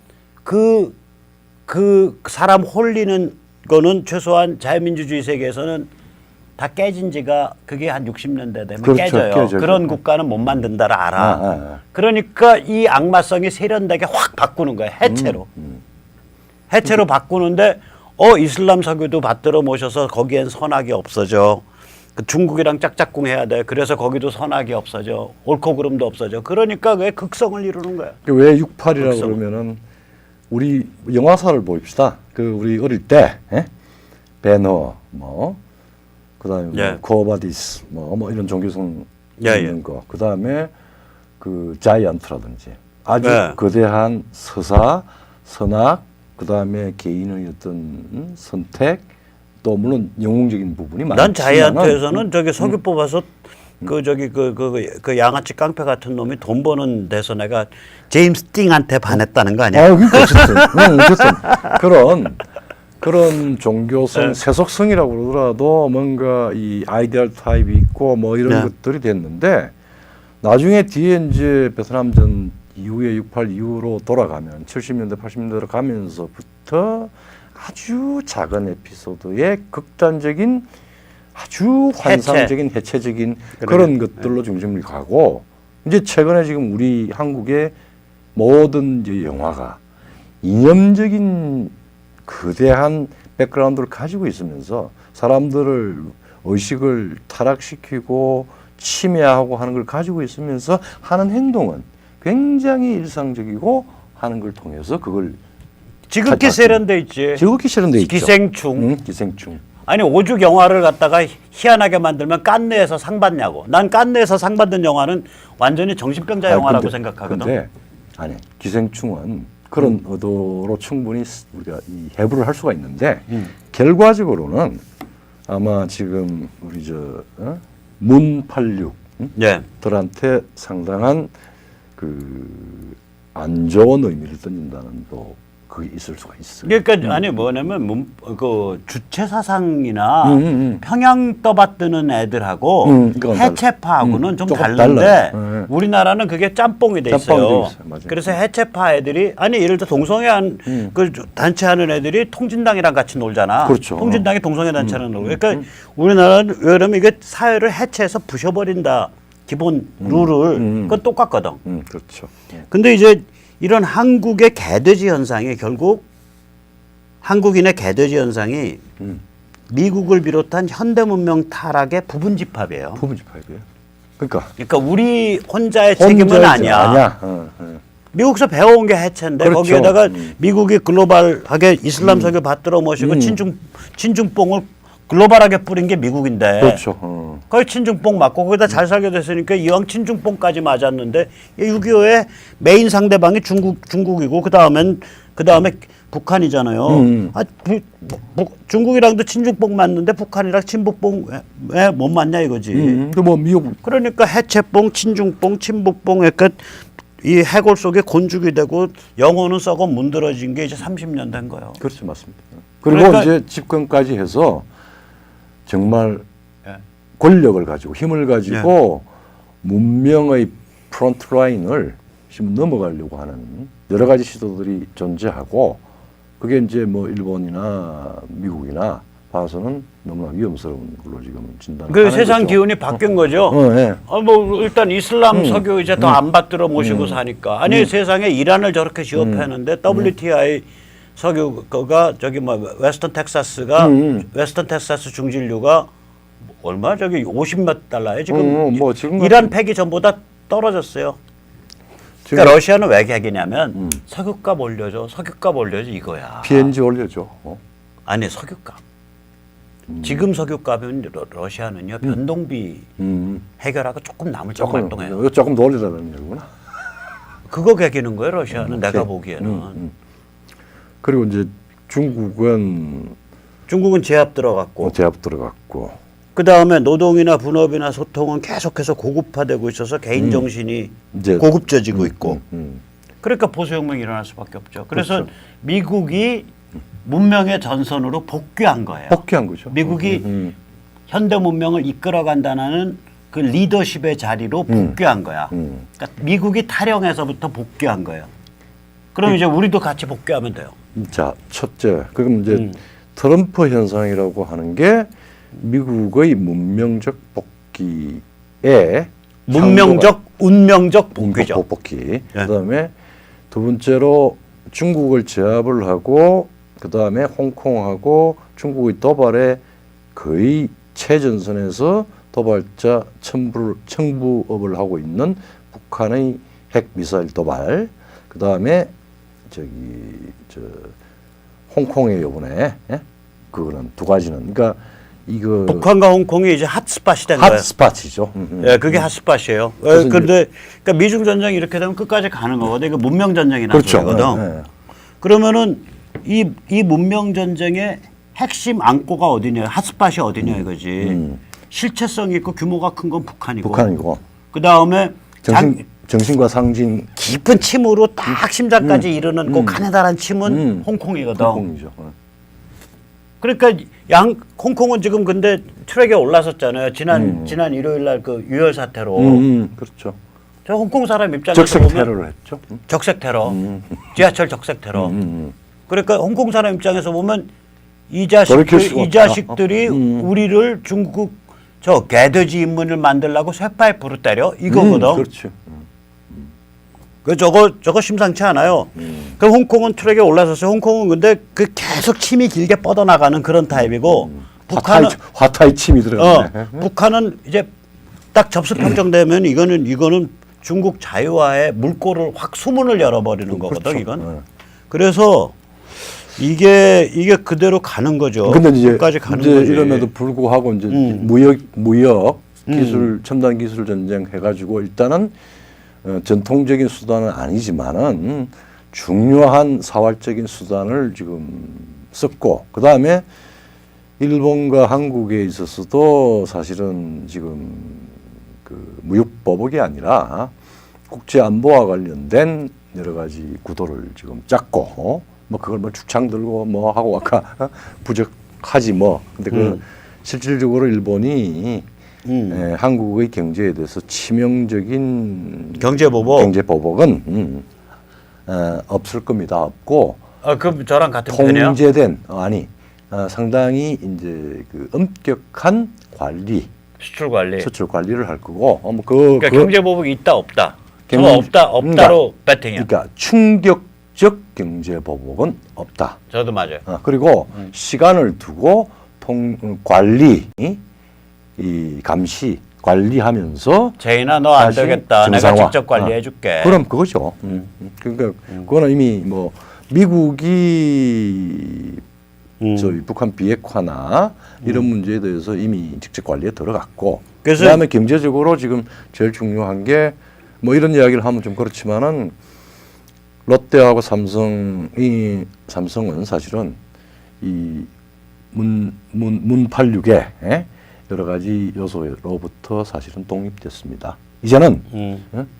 그 사람 홀리는 거는 최소한 자유민주주의 세계에서는 다 깨진 지가 그게 한 60년대 되면 그렇죠, 깨져요. 그런 국가는 못 만든다를 알아. 그러니까 이 악마성이 세련되게 확 바꾸는 거예요. 해체로. 해체로 바꾸는데 이슬람 석유도 받들어 모셔서 거기엔 선악이 없어져. 중국이랑 짝짝꿍 해야 돼. 그래서 거기도 선악이 없어져. 옳고 그름도 없어져. 그러니까 왜 극성을 이루는 거야. 왜 68이라고 그러면은 우리 영화사를 보입시다. 우리 어릴 때 배너 그다음에 코어바디스 이런 종교성 있는 거. 그다음에 자이언트라든지 아주 거대한 서사, 선악, 그다음에 개인의 어떤 선택, 또 물론 영웅적인 부분이 많지만 난 자이언트에서는 저기 석유 뽑아서 그 양아치 깡패 같은 놈이 돈 버는 데서 내가 제임스 띵한테 반했다는 거 아니야? 그러니까 어쨌든 그런 종교성, 세속성이라고 그러더라도 뭔가 이 아이디얼 타입이 있고 이런 것들이 됐는데 나중에 뒤에 이제 베트남전 이후에 68 이후로 돌아가면 70년대, 80년대로 가면서부터 아주 작은 에피소드의 극단적인 아주 환상적인 해체적인 그런 것들로 중심을 가고 이제 최근에 지금 우리 한국의 모든 이제 영화가 이념적인 거대한 백그라운드를 가지고 있으면서 사람들을 의식을 타락시키고 침해하고 하는 걸 가지고 있으면서 하는 행동은 굉장히 일상적이고 하는 걸 통해서 그걸 지극히 세련돼 있지. 지극히 세련돼 있죠. 기생충. 기생충. 아니 오죽 영화를 갖다가 희한하게 만들면 깐느에서 상 받냐고. 난 깐느에서 상 받는 영화는 완전히 정신병자 영화라고 생각하거든. 근데 기생충은 그런 의도로 충분히 우리가 이 해부를 할 수가 있는데 결과적으로는 아마 지금 우리 문 86 네. 들한테 상당한 안 좋은 의미를 던진다는 또 그게 있을 수가 있어요. 그러니까 아니 뭐냐면 그 주체 사상이나 평양 떠받드는 애들하고 그건 해체파하고는 좀 조금 다른데 달라요. 우리나라는 그게 짬뽕이 돼 짬뽕이 있어요. 돼 있어요. 맞아요. 그래서 해체파 애들이 아니 예를 들어 동성애 그 단체 하는 애들이 통진당이랑 같이 놀잖아. 그렇죠. 통진당이 동성애 단체랑 놀고. 그러니까 우리나라는 왜 그러면 이게 사회를 해체해서 부셔버린다. 기본 룰을 그건 똑같거든. 그렇죠. 근데 이제 이런 한국의 개돼지 현상이 결국 한국인의 개돼지 현상이 미국을 비롯한 현대 문명 타락의 부분 집합이에요. 부분 집합이에요. 그러니까 우리 혼자의 책임은 아니야. 미국에서 배워온 게 해체인데 그렇죠. 거기에다가 미국이 글로벌하게 이슬람 석유 받들어 모시고 친중뽕을 글로벌하게 뿌린 게 미국인데. 그렇죠. 거기 친중뽕 맞고 거기다 잘 살게 됐으니까 이왕 친중뽕까지 맞았는데 6.25의 메인 상대방이 중국이고 그 다음에 북한이잖아요. 중국이랑도 친중뽕 맞는데 북한이랑 친북뽕 왜 못 맞냐 이거지. 뭐 미국 그러니까 해체뽕, 친중뽕, 친북뽕 그러니까 이 해골 속에 곤죽이 되고 영혼은 썩어 문드러진 게 이제 30년 된 거예요. 그렇죠, 맞습니다. 그리고 그러니까 이제 집권까지 해서 정말 권력을 가지고 힘을 가지고 문명의 프론트 라인을 지금 넘어가려고 하는 여러 가지 시도들이 존재하고 그게 이제 뭐 일본이나 미국이나 봐서는 너무나 위험스러운 걸로 지금 진단을 그 하는 세상 거죠. 기운이 바뀐 거죠. 네. 뭐 일단 이슬람 석유 이제 더 안 받들어 모시고 사니까 아니 세상에 이란을 저렇게 지원하는데 WTI 석유가 저기 뭐 웨스턴 텍사스 중진류가 얼마 저기 50몇 달러에 지금 뭐 지금 이란 폐기 전보다 떨어졌어요. 그러니까 러시아는 왜 개기냐면 석유값 올려줘 이거야. PNG 올려줘. 아니 석유값. 지금 석유값은 러시아는요 변동비 해결하고 조금 남을 정 활동해요. 조금 더 올리라는 얘기구나. 그거 개기는 거예요 러시아는 내가 보기에는. 그리고 이제 중국은 제압 들어갔고. 제압 들어갔고. 그 다음에 노동이나 분업이나 소통은 계속해서 고급화되고 있어서 개인 정신이 이제 고급져지고 있고. 그러니까 보수혁명이 일어날 수밖에 없죠. 그래서 그렇죠. 미국이 문명의 전선으로 복귀한 거예요. 복귀한 거죠. 미국이 현대 문명을 이끌어간다는 그 리더십의 자리로 복귀한 거야. 그러니까 미국이 탈영에서부터 복귀한 거예요. 그럼 이제 우리도 같이 복귀하면 돼요. 자, 첫째, 그럼 이제 트럼프 현상이라고 하는 게 미국의 문명적 복귀에 운명적 복귀죠. 복귀. 그다음에 두 번째로 중국을 제압을 하고 그다음에 홍콩하고 중국의 도발에 거의 최전선에서 도발자 청부업을 하고 있는 북한의 핵 미사일 도발. 그다음에 홍콩의 요번에 그거는 두 가지는 그러니까 이거 북한과 홍콩이 이제 핫스팟이 된 거예요. 핫스팟이죠. 예, 그게 핫스팟이에요. 그런데 그러니까 미중 전쟁이 이렇게 되면 끝까지 가는 거거든. 이거 문명 전쟁이나 그렇죠. 소리거든. 그러면은 이 문명 전쟁의 핵심 안고가 어디냐, 핫스팟이 어디냐 이거지. 실체성이 있고 규모가 큰 건 북한이고. 그 다음에 정신과 상진 깊은 침으로 딱 심장까지 이르는 그 가느다란 침은 홍콩이거든. 홍콩이죠. 그러니까 홍콩은 지금 근데 트랙에 올라섰잖아요. 지난 일요일 날 그 유혈 사태로. 그렇죠. 저 홍콩 사람 입장에서 적색 보면 테러를 했죠. 적색 테러, 지하철 적색 테러. 그러니까 홍콩 사람 입장에서 보면 이 자식들이 우리를 중국 저 개돼지 인문을 만들라고 쇠파이프로 때려 이거거든. 그렇죠. 저거 심상치 않아요. 그럼 홍콩은 트랙에 올라섰어요. 홍콩은 근데 그 계속 침이 길게 뻗어나가는 그런 타입이고 북한은 화타의 침이 들어가네. 북한은 이제 딱 접수 평정되면 이거는 중국 자유화의 물꼬를 확 수문을 열어버리는 거거든. 그렇죠. 이건. 그래서 이게 그대로 가는 거죠. 근데 이제 끝까지 가는 이제 거지. 이럼에도 불구하고 이제 무역 기술 첨단 기술 전쟁 해가지고 일단은 전통적인 수단은 아니지만은 중요한 사활적인 수단을 지금 썼고, 그 다음에 일본과 한국에 있어서도 사실은 지금 그 무역보복이 아니라 국제안보와 관련된 여러 가지 구도를 지금 짰고, 뭐 그걸 뭐 축창 들고 뭐 하고 아까 부적하지 뭐. 근데 그 실질적으로 일본이 한국의 경제에 대해서 치명적인 경제보복은 없을 겁니다. 없고. 그럼 저랑 같은 편이에요? 통제된 상당히 이제 그 엄격한 관리, 수출 관리. 수출 관리를 할 거고. 그러니까 경제 보복이 있다 없다. 없다로 배팅이야. 그러니까 충격적 경제 보복은 없다. 저도 맞아요. 그리고 시간을 두고 관리, 이 감시 관리하면서 제인아 너 안 다시 되겠다. 내가 정상화. 직접 관리해 줄게. 그럼 그거죠. 그러니까 그거는 이미 뭐 미국이 저희 북한 비핵화나 이런 문제에 대해서 이미 직접 관리에 들어갔고, 그다음에 경제적으로 지금 제일 중요한 게 뭐 이런 이야기를 하면 좀 그렇지만은 롯데하고 삼성은 사실은 이 문 86의 여러 가지 요소로부터 사실은 독립됐습니다. 이제는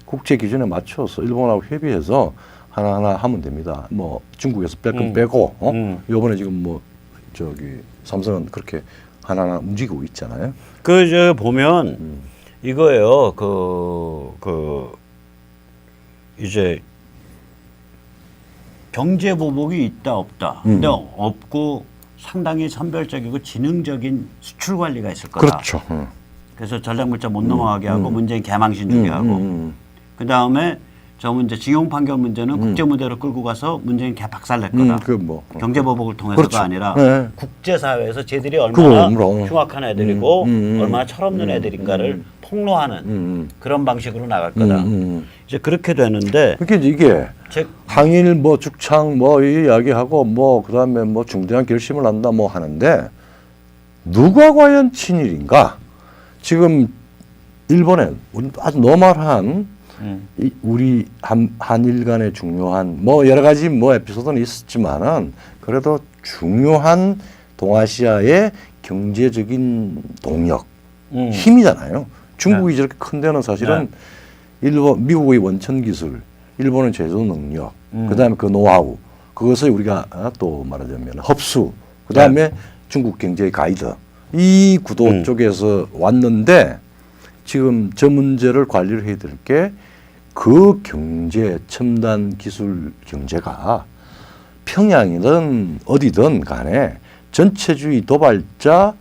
국제 기준에 맞춰서 일본하고 협의해서 하나하나 하면 됩니다. 뭐 중국에서 뺄 건 빼고, 요번에 지금 뭐 저기 삼성은 그렇게 하나하나 움직이고 있잖아요. 저 보면 이거예요. 이제 경제 보복이 있다 없다. 근데 없고 상당히 선별적이고 지능적인 수출 관리가 있을 거다. 그렇죠. 그래서 전략물자 못 넘어가게 하고 문재인 개망신 주게 하고 그 다음에 저 문제 징용 판결 문제는 국제 무대로 끌고 가서 문재인 개 박살 낼 거다. 경제 보복을 통해서가 그렇죠. 아니라 네. 국제 사회에서 쟤들이 얼마나 그럼. 흉악한 애들이고 얼마나 철없는 애들인가를 폭로하는 그런 방식으로 나갈 거다. 이제 그렇게 되는데 그러니까 이게 항일 뭐 죽창 뭐 이야기하고 뭐 그다음에 뭐 중대한 결심을 한다 뭐 하는데 누가 과연 친일인가? 지금 일본에 아주 노멀한 우리 한일 간의 중요한 뭐 여러 가지 뭐 에피소드는 있었지만은 그래도 중요한 동아시아의 경제적인 동력 힘이잖아요. 중국이 저렇게 큰 데는 사실은 미국의 원천 기술, 일본의 제조 능력, 그다음에 그 노하우, 그것을 우리가 또 말하자면 흡수, 그다음에 중국 경제의 가이드, 이 구도 쪽에서 왔는데 지금 저 문제를 관리를 해야 될 게 그 경제, 첨단 기술 경제가 평양이든 어디든 간에 전체주의 도발자에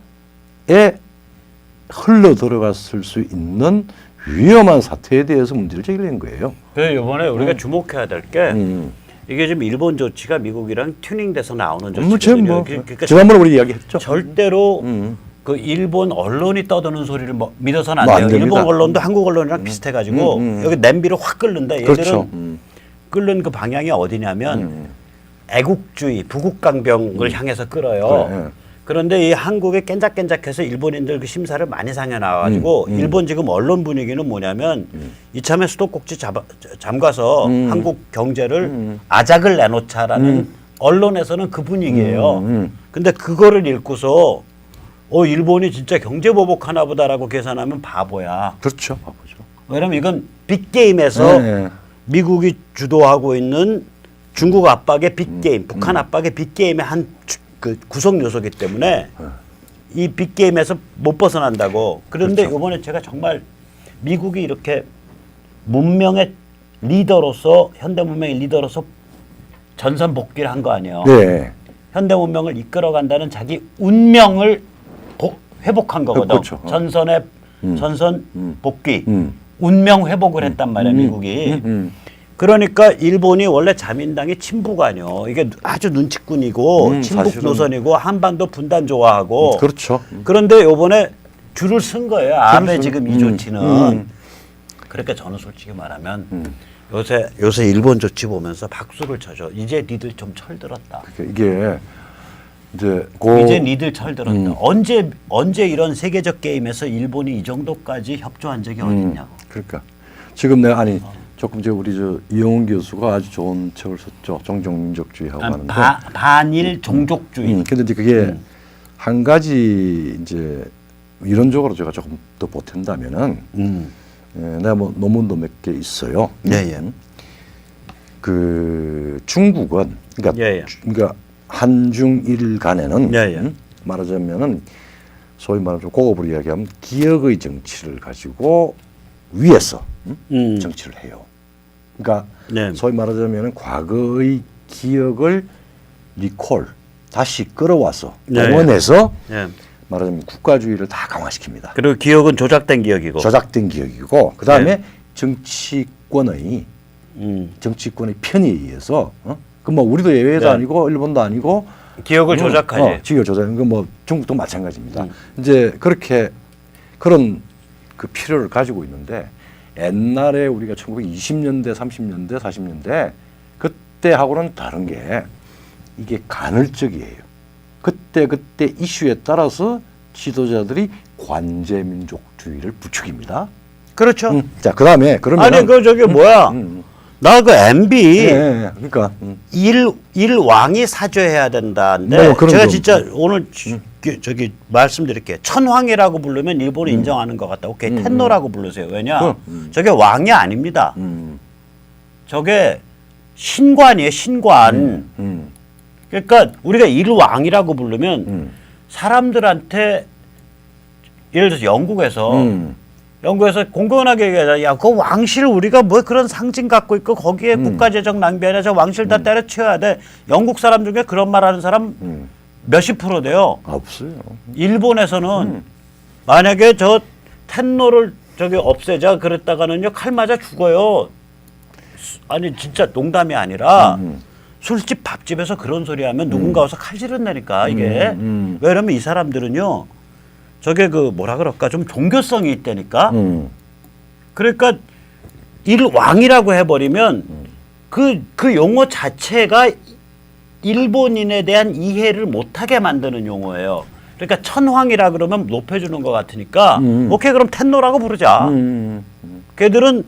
흘러 들어갔을 수 있는 위험한 사태에 대해서 문제를 제기한 거예요. 그래서 이번에 우리가 주목해야 될 게 이게 지금 일본 조치가 미국이랑 튜닝돼서 나오는 조치거든요. 그러니까 지난번에 우리 이야기했죠. 절대로 그 일본 언론이 떠드는 소리를 믿어서는 안 돼요. 일본 언론도 한국 언론이랑 비슷해가지고 여기 냄비를 확 끓는다. 얘들은 그렇죠. 끓는 그 방향이 어디냐면 애국주의, 부국강병을 향해서 끓어요. 그런데 이 한국에 깬작깬작해서 일본인들 그 심사를 많이 상해 나와가지고 일본 지금 언론 분위기는 뭐냐면 이참에 수도꼭지 잠가서 한국 경제를 아작을 내놓자라는 언론에서는 그 분위기예요. 근데 그거를 읽고서 일본이 진짜 경제 보복하나 보다라고 계산하면 바보야. 그렇죠. 바보죠. 왜냐면 이건 빅게임에서 미국이 주도하고 있는 중국 압박의 빅게임, 북한 압박의 빅게임의 한 그 구성 요소이기 때문에 이 빅게임에서 못 벗어난다고. 그런데 그렇죠. 이번에 제가 정말 미국이 이렇게 문명의 리더로서 현대 문명의 리더로서 전선 복귀를 한 거 아니에요. 네. 현대 문명을 이끌어간다는 자기 운명을 회복한 거거든. 그렇죠. 전선 복귀, 운명 회복을 했단 말이야 미국이. 그러니까 일본이 원래 자민당이 친북 아니요. 이게 아주 눈치꾼이고 친북 사실은. 노선이고 한반도 분단 좋아하고. 그렇죠. 그런데 요번에 줄을 쓴 거예요. 아베 지금 이 조치는. 그러니까 저는 솔직히 말하면 요새 일본 조치 보면서 박수를 쳐줘. 이제 니들 좀 철들었다. 이게 이제 니들 철들었다. 언제 이런 세계적 게임에서 일본이 이 정도까지 협조한 적이 어딨냐고. 그러니까 지금 내가 조금 저 우리 저 이영훈 교수가 아주 좋은 책을 썼죠. 종족민족주의하고 하는데. 반일 종족주의. 근데 이제 그게 한 가지 이제 이론적으로 제가 조금 더 보탠다면은 내가 뭐 논문도 몇 개 있어요. 그 중국은 그러니까 그러니까 한중일 간에는 말하자면은 소위 말하면 고급으로 이야기하면 기억의 정치를 가지고 위에서 정치를 해요. 그러니까 소위 말하자면은 과거의 기억을 리콜 다시 끌어와서 동원해서 말하자면 국가주의를 다 강화시킵니다. 그리고 기억은 조작된 기억이고. 조작된 기억이고 그 다음에 정치권의 편에 의해서 그 뭐 우리도 예외도 아니고 일본도 아니고 기억을 조작하지. 기억 조작. 그 뭐 중국도 마찬가지입니다. 이제 그렇게 그런 그 필요를 가지고 있는데 옛날에 우리가 1920년대, 30년대, 40년대 그때하고는 다른 게 이게 간헐적이에요. 그때 이슈에 따라서 지도자들이 관제민족주의를 부추깁니다. 그렇죠. 자, 그다음에 그러면 아니 그 저기 뭐야? 나 그 MB 그러니까 일왕이 사죄해야 된다는데 제가 진짜 오늘 저기 말씀드릴게요. 천황이라고 부르면 일본이 인정하는 것 같다. 오케이, 텐노라고 부르세요. 왜냐? 저게 왕이 아닙니다. 저게 신관이에요, 신관. 그러니까 우리가 일왕이라고 부르면 사람들한테 예를 들어서 영국에서 공공연하게 얘기하자. 야, 그 왕실 우리가 뭐 그런 상징 갖고 있고 거기에 국가재정 낭비하냐. 저 왕실 다 때려치워야 돼. 영국 사람 중에 그런 말 하는 사람 몇십 프로 돼요. 없어요. 일본에서는 만약에 저 텐노를 저기 없애자 그랬다가는요 칼 맞아 죽어요. 아니 진짜 농담이 아니라 술집 밥집에서 그런 소리 하면 누군가 와서 칼질을 내니까 이게 왜 이러면 이 사람들은요 저게 그 뭐라 그럴까 좀 종교성이 있다니까. 그러니까 일왕이라고 해버리면 그 용어 자체가 일본인에 대한 이해를 못하게 만드는 용어예요. 그러니까 천황이라 그러면 높여주는 것 같으니까 오케이 그럼 텐노라고 부르자. 걔들은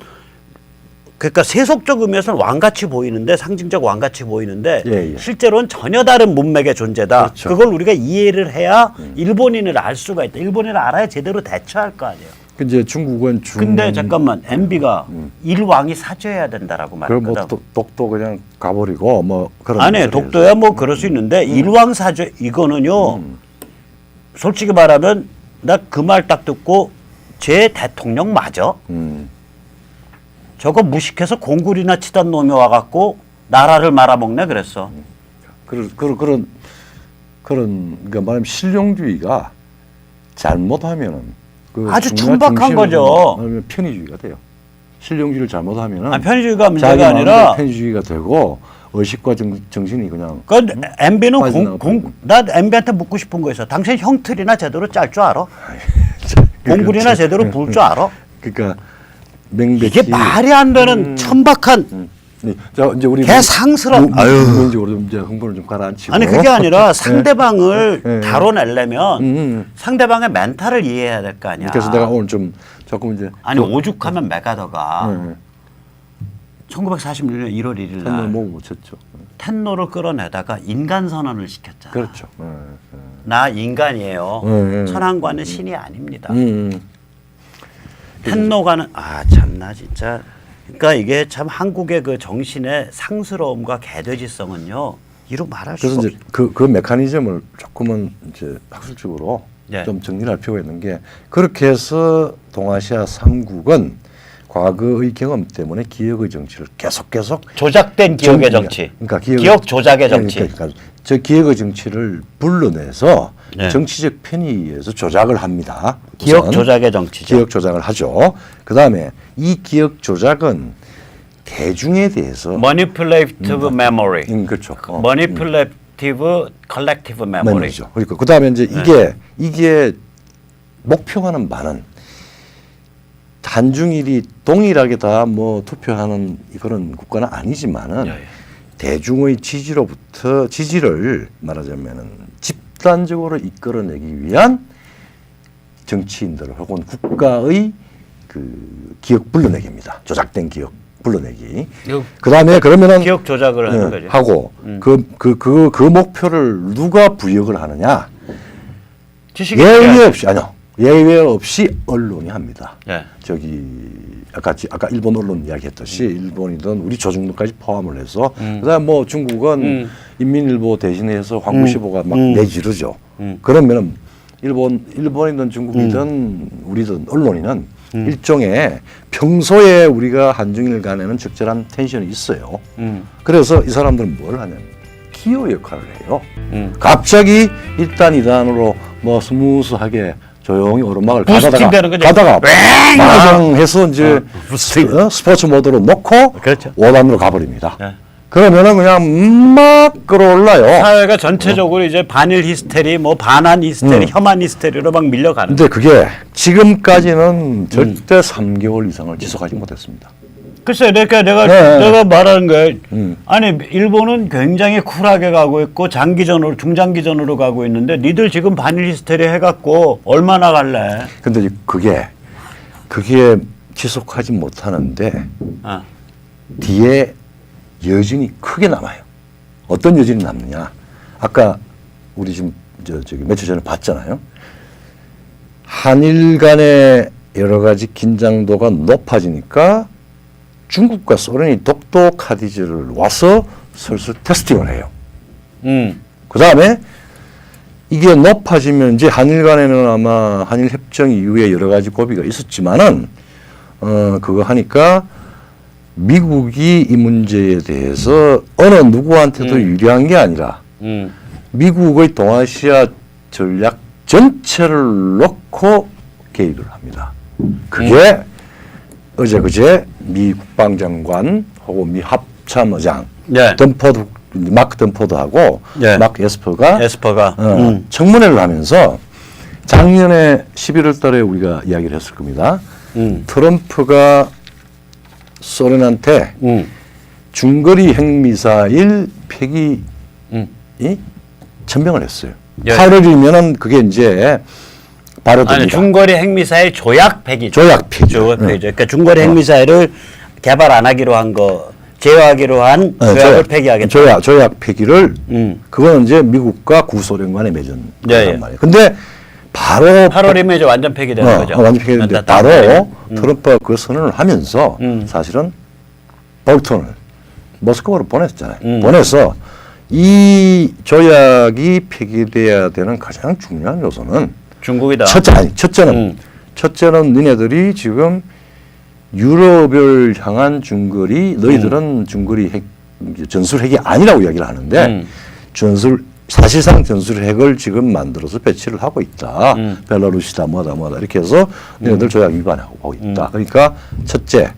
그러니까 세속적 의미에서는 왕같이 보이는데 상징적 왕같이 보이는데 실제로는 전혀 다른 문맥의 존재다. 그렇죠. 그걸 우리가 이해를 해야 일본인을 알 수가 있다. 일본인을 알아야 제대로 대처할 거 아니에요. 근데 중국은 근데 잠깐만 MB가 일왕이 사죄해야 된다라고 말했거든. 그럼 뭐 독도 그냥 가버리고 뭐 그런. 아니 독도야 뭐 그럴 수 있는데 일왕 사죄 이거는요. 솔직히 말하면 나 그 말 딱 듣고 제 대통령 맞아? 저거 무식해서 공굴이나 치던 놈이 와갖고 나라를 말아먹네 그랬어. 그런 그러니까 말하면 실용주의가 잘못하면은 아주 천박한 거죠. 아니면 편의주의가 돼요. 실용주의를 잘못하면은 편의주의가 문제가 아니라 편의주의가 되고 의식과 정신이 그냥. 그 MB는 나 MB한테 묻고 싶은 거 있어. 당신 형틀이나 제대로 짤 줄 알아? 공굴이나 제대로 불 줄 알아? 그러니까 맹백히 이게 말이 안 되는 천박한. 자, 이제 우리 개상스러운. 부분적으로 이제 흥분을 좀 가라앉히고. 아니 그게 아니라 상대방을 다뤄내려면 상대방의 멘탈을 이해해야 될 거 아니야. 그래서 내가 오늘 좀 조금 이제 아니 오죽하면 메가더가 1946년 1월 1일 날 못 쳤죠. 텐노를 끌어내다가 인간 선언을 시켰잖아. 그렇죠. 나 인간이에요. 천황과는 신이 아닙니다. 텐노가는 참나 진짜. 그러니까 이게 참 한국의 그 정신의 상스러움과 개돼지성은요 이루 말할 수가 없어요. 그래서 이제 그 메커니즘을 조금은 이제 학술적으로 좀 정리할 필요가 있는 게 그렇게 해서 동아시아 3국은 과거의 경험 때문에 기억의 정치를 계속 조작된 기억의 정치. 그러니까 기억 조작의 정치. 그러니까 저 기억의 정치를 불러내서 정치적 편의에 의해서 조작을 합니다. 기억 조작의 정치죠. 기억 조작을 하죠. 그 다음에 이 기억 조작은 대중에 대해서 manipulative memory. 그렇죠. manipulative collective memory죠. 그러니까 그 다음에 이제 이게 목표하는 바는 한중일이 동일하게 다 뭐 투표하는 그런 국가는 아니지만은 대중의 지지를 말하자면은 집단적으로 이끌어내기 위한 정치인들 혹은 국가의 그 기억 불러내기입니다. 조작된 기억 불러내기. 이거 그다음에 그러면은 기억 조작을 하는 거죠. 하고 그 목표를 누가 부역을 하느냐? 지식이 예외 필요하죠. 없이 아니요. 예외 없이 언론이 합니다. 네. 저기 아까 일본 언론 이야기했듯이 일본이든 우리 조중동까지 포함을 해서 그다음 뭐 중국은 인민일보 대신해서 황구시보가 막 내지르죠. 그러면은 일본이든 중국이든 우리든 언론이는 일종의 평소에 우리가 한중일 간에는 적절한 텐션이 있어요. 그래서 이 사람들은 뭘 하냐면 기호 역할을 해요. 갑자기 1단, 2단으로 뭐 스무스하게 조용히 오르막을 부스팅 되는 거죠. 가다가 빵 해서 이제 부스팅. 스포츠 모드로 놓고 그렇죠. 5단으로 가버립니다. 네. 그러면은 그냥 막 끌어올라요. 사회가 전체적으로 이제 반일 히스테리, 뭐 반한 히스테리, 혐한 히스테리로 막 밀려가는. 근데 그게 지금까지는 절대 3개월 이상을 지속하지 못했습니다. 글쎄, 그러니까 내가 말하는 거예요. 아니 일본은 굉장히 쿨하게 가고 있고 장기전으로 중장기전으로 가고 있는데 니들 지금 반일 히스테리 해갖고 얼마나 갈래? 근데 그게 지속하지 못하는데 아. 뒤에 여진이 크게 남아요. 어떤 여진이 남느냐? 아까 우리 지금 저기 며칠 전에 봤잖아요. 한일 간의 여러 가지 긴장도가 높아지니까 중국과 소련이 독도 카디즈를 와서 슬슬 테스팅을 해요. 그 다음에 이게 높아지면 이제 한일 간에는 아마 한일 협정 이후에 여러 가지 고비가 있었지만은 그거 하니까 미국이 이 문제에 대해서 어느 누구한테도 유리한 게 아니라 미국의 동아시아 전략 전체를 놓고 개입을 합니다. 그게 어제 그제 미 국방장관 혹은 미 합참의장 네. 마크 덤포드하고 네. 마크 에스퍼가 청문회를 하면서 작년에 11월 달에 우리가 이야기를 했을 겁니다. 트럼프가 소련한테 중거리 핵미사일 폐기 천명을 했어요. 예. 8월이면은 그게 이제 발효됩니다. 아니 중거리 핵미사일 조약 폐기죠. 조약 폐기. 조약 폐기죠. 그러니까 중거리 핵미사일을 개발 안 하기로 한 거 제어하기로 한 조약을 폐기하겠다. 조약 폐기를 그거는 이제 미국과 구소련 간에 맺은 거란 말이에요. 근데 바로 8월이면 이제 완전 폐기되는 거죠. 완전 폐기되는데 바로 트럼프가 그 선언을 하면서 사실은 볼턴을 모스크바로 보냈잖아요. 보내서 이 조약이 폐기돼야 되는 가장 중요한 요소는 중국이다. 첫째는 니네들이 지금 유럽을 향한 중거리 너희들은 중거리 핵 전술핵이 아니라고 이야기를 하는데 사실상 전술핵을 지금 만들어서 배치를 하고 있다. 벨라루시다 뭐다 이렇게 해서 너희들 조약 위반하고 있다. 그러니까 첫째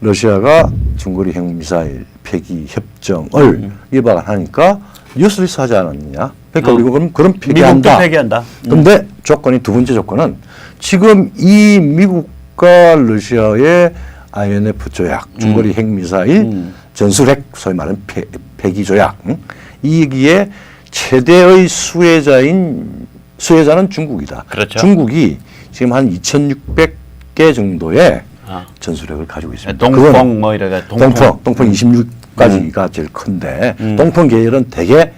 러시아가 중거리 핵미사일 폐기 협정을 위반하니까 뉴스리스 하지 않았느냐. 그러니까 우리가 그럼 폐기한다. 미국도 폐기한다. 그런데 조건이 두 번째 조건은 지금 이 미국과 러시아의 INF 조약, 중거리 핵미사일 전술핵 소위 말하는 폐기 조약 이기에 최대의 수혜자는 중국이다. 그렇죠. 중국이 지금 한 2,600개 정도의 전술핵을 가지고 있습니다. 동풍 뭐 이래가 동풍 26까지가 제일 큰데 동풍 계열은 대개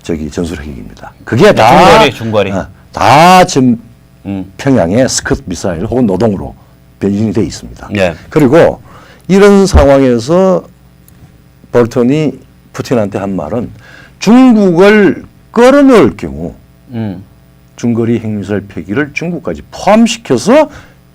저기 전술핵입니다. 그게 다 중거리. 다 지금 평양의 스커트 미사일 혹은 노동으로 변신이 돼 있습니다. 네. 그리고 이런 상황에서 볼턴이 푸틴한테 한 말은 중국을 끌어넣을 경우 중거리 핵미사일 폐기를 중국까지 포함시켜서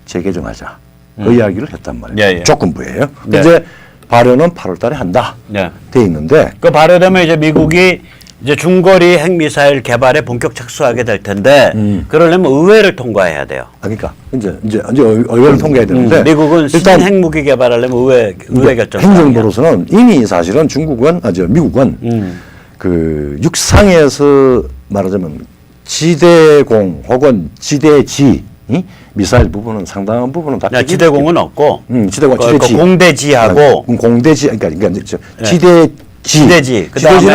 재개정하자. 그 이야기를 했단 말이에요. 예, 예. 조건부예요. 네. 이제 발효는 8월 달에 한다. 네. 돼 있는데 그 발효되면 이제 미국이 이제 중거리 핵미사일 개발에 본격 착수하게 될 텐데 그러려면 의회를 통과해야 돼요. 그러니까 이제 의회를 통과해야 되는데 미국은 일단 핵무기 개발하려면 의회 결정. 행정부로서는 이미 사실은 미국은 그 육상에서 말하자면 지대공 혹은 지대지 미사일 부분은 상당한 부분은 다 지대공은 없고 지대지 공대지하고 공대지 그러니까 지대지 그다음에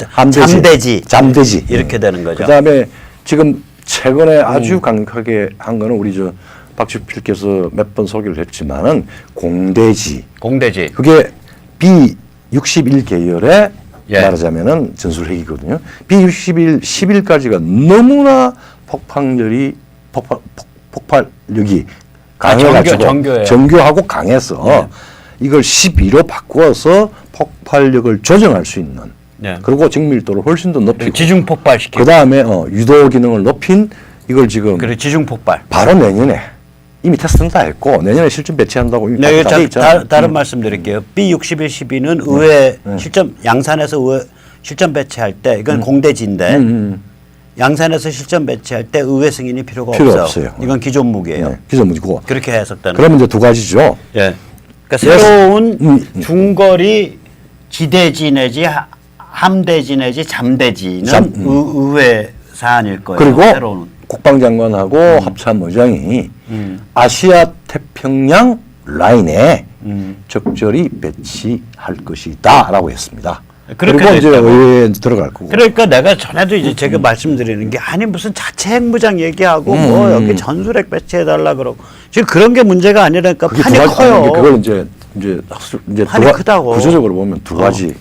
함대지 잠대지 이렇게 되는 거죠. 그다음에 지금 최근에 아주 강력하게 한 거는 우리 박주필께서 몇 번 소개를 했지만은 공대지. 그게 B61 계열의 예. 말하자면은 전술핵이거든요. B61 11까지가 너무나 폭발력이 강해가지고 정교하고 강해서 네. 이걸 12로 바꾸어서 폭발력을 조정할 수 있는. 네. 그리고 정밀도를 훨씬 더 높이고 지중 폭발시키고 그 다음에 유도 기능을 높인 이걸 지금 그래 지중 폭발. 바로 내년에 이미 테스트는 다 했고 내년에 실전 배치한다고 이미 네, 다 돼 있잖아요. 다른 말씀드릴게요. B61, 12는 의회 실전 양산에서 의회 실전 배치할 때 이건 공대지인데 양산에서 실전 배치할 때 의회 승인이 필요 없어요. 이건 기존 무기예요. 네, 기존 무기고. 그렇게 해석되는. 그러면 이제 두 가지죠. 예. 그러니까 새로운 중거리 지대지 내지 함대지 내지 잠대지는 의회 사안일 거예요. 그리고 새로운. 국방장관하고 합참의장이 아시아 태평양 라인에 적절히 배치할 것이다라고 했습니다. 그리고 이제 의회에 들어갈 거고. 그러니까 내가 전에도 이제 제가 말씀드리는 게 아니 무슨 자체 핵무장 얘기하고 뭐 여기 전술핵 배치해달라 그러고 지금 그런 게 문제가 아니라니까 판이 커요. 그걸 이제 판이 크다고. 구조적으로 보면 두 가지.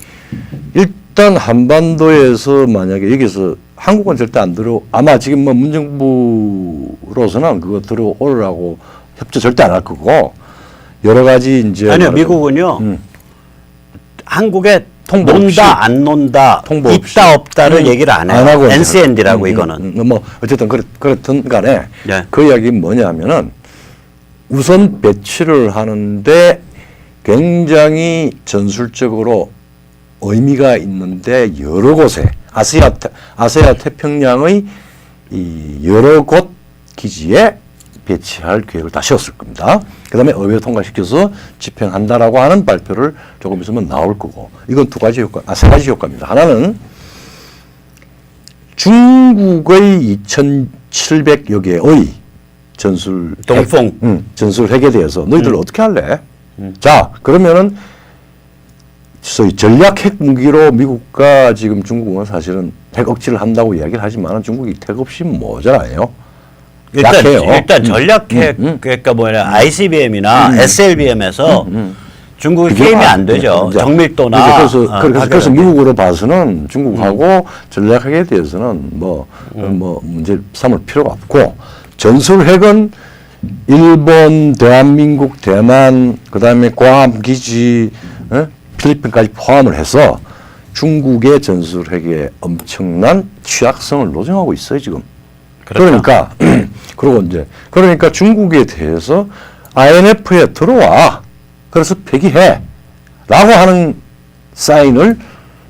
일단 한반도에서 만약에 여기서 한국은 절대 안 들어 아마 지금 뭐 문정부로서는 그거 들어오라고 협조 절대 안 할 거고 여러 가지 이제 아니요 미국은요 한국에 논다 안 논다 있다 없다를 얘기를 안 해요. 하고 NCND라고 이거는. 뭐 어쨌든 그렇든 간에 네. 그 이야기는 뭐냐면은 우선 배치를 하는데 굉장히 전술적으로 의미가 있는데 여러 곳에 아시아 태평양의 이 여러 곳 기지에 배치할 계획을 다 세웠을 겁니다. 그 다음에 의회 통과시켜서 집행한다라고 하는 발표를 조금 있으면 나올 거고 이건 세 가지 효과입니다. 하나는 중국의 2,700여 개의 전술 핵에 대해서 너희들 어떻게 할래? 자, 그러면은 소위 전략 핵 무기로 미국과 지금 중국은 사실은 핵 억지를 한다고 이야기를 하지만 중국이 핵 없이 모자라요. 일단 전략핵 그러니까 뭐냐 ICBM이나 SLBM에서 중국이 게임이 안 되죠. 정밀도나 그래서 미국으로 봐서는 중국하고 전략핵에 대해서는 뭐 문제 삼을 필요가 없고 전술핵은 일본, 대한민국, 대만, 그다음에 괌 기지, 필리핀까지 포함을 해서 중국의 전술핵에 엄청난 취약성을 노정하고 있어요 지금. 그렇죠. 그러니까 중국에 대해서 INF에 들어와. 그래서 폐기해. 라고 하는 사인을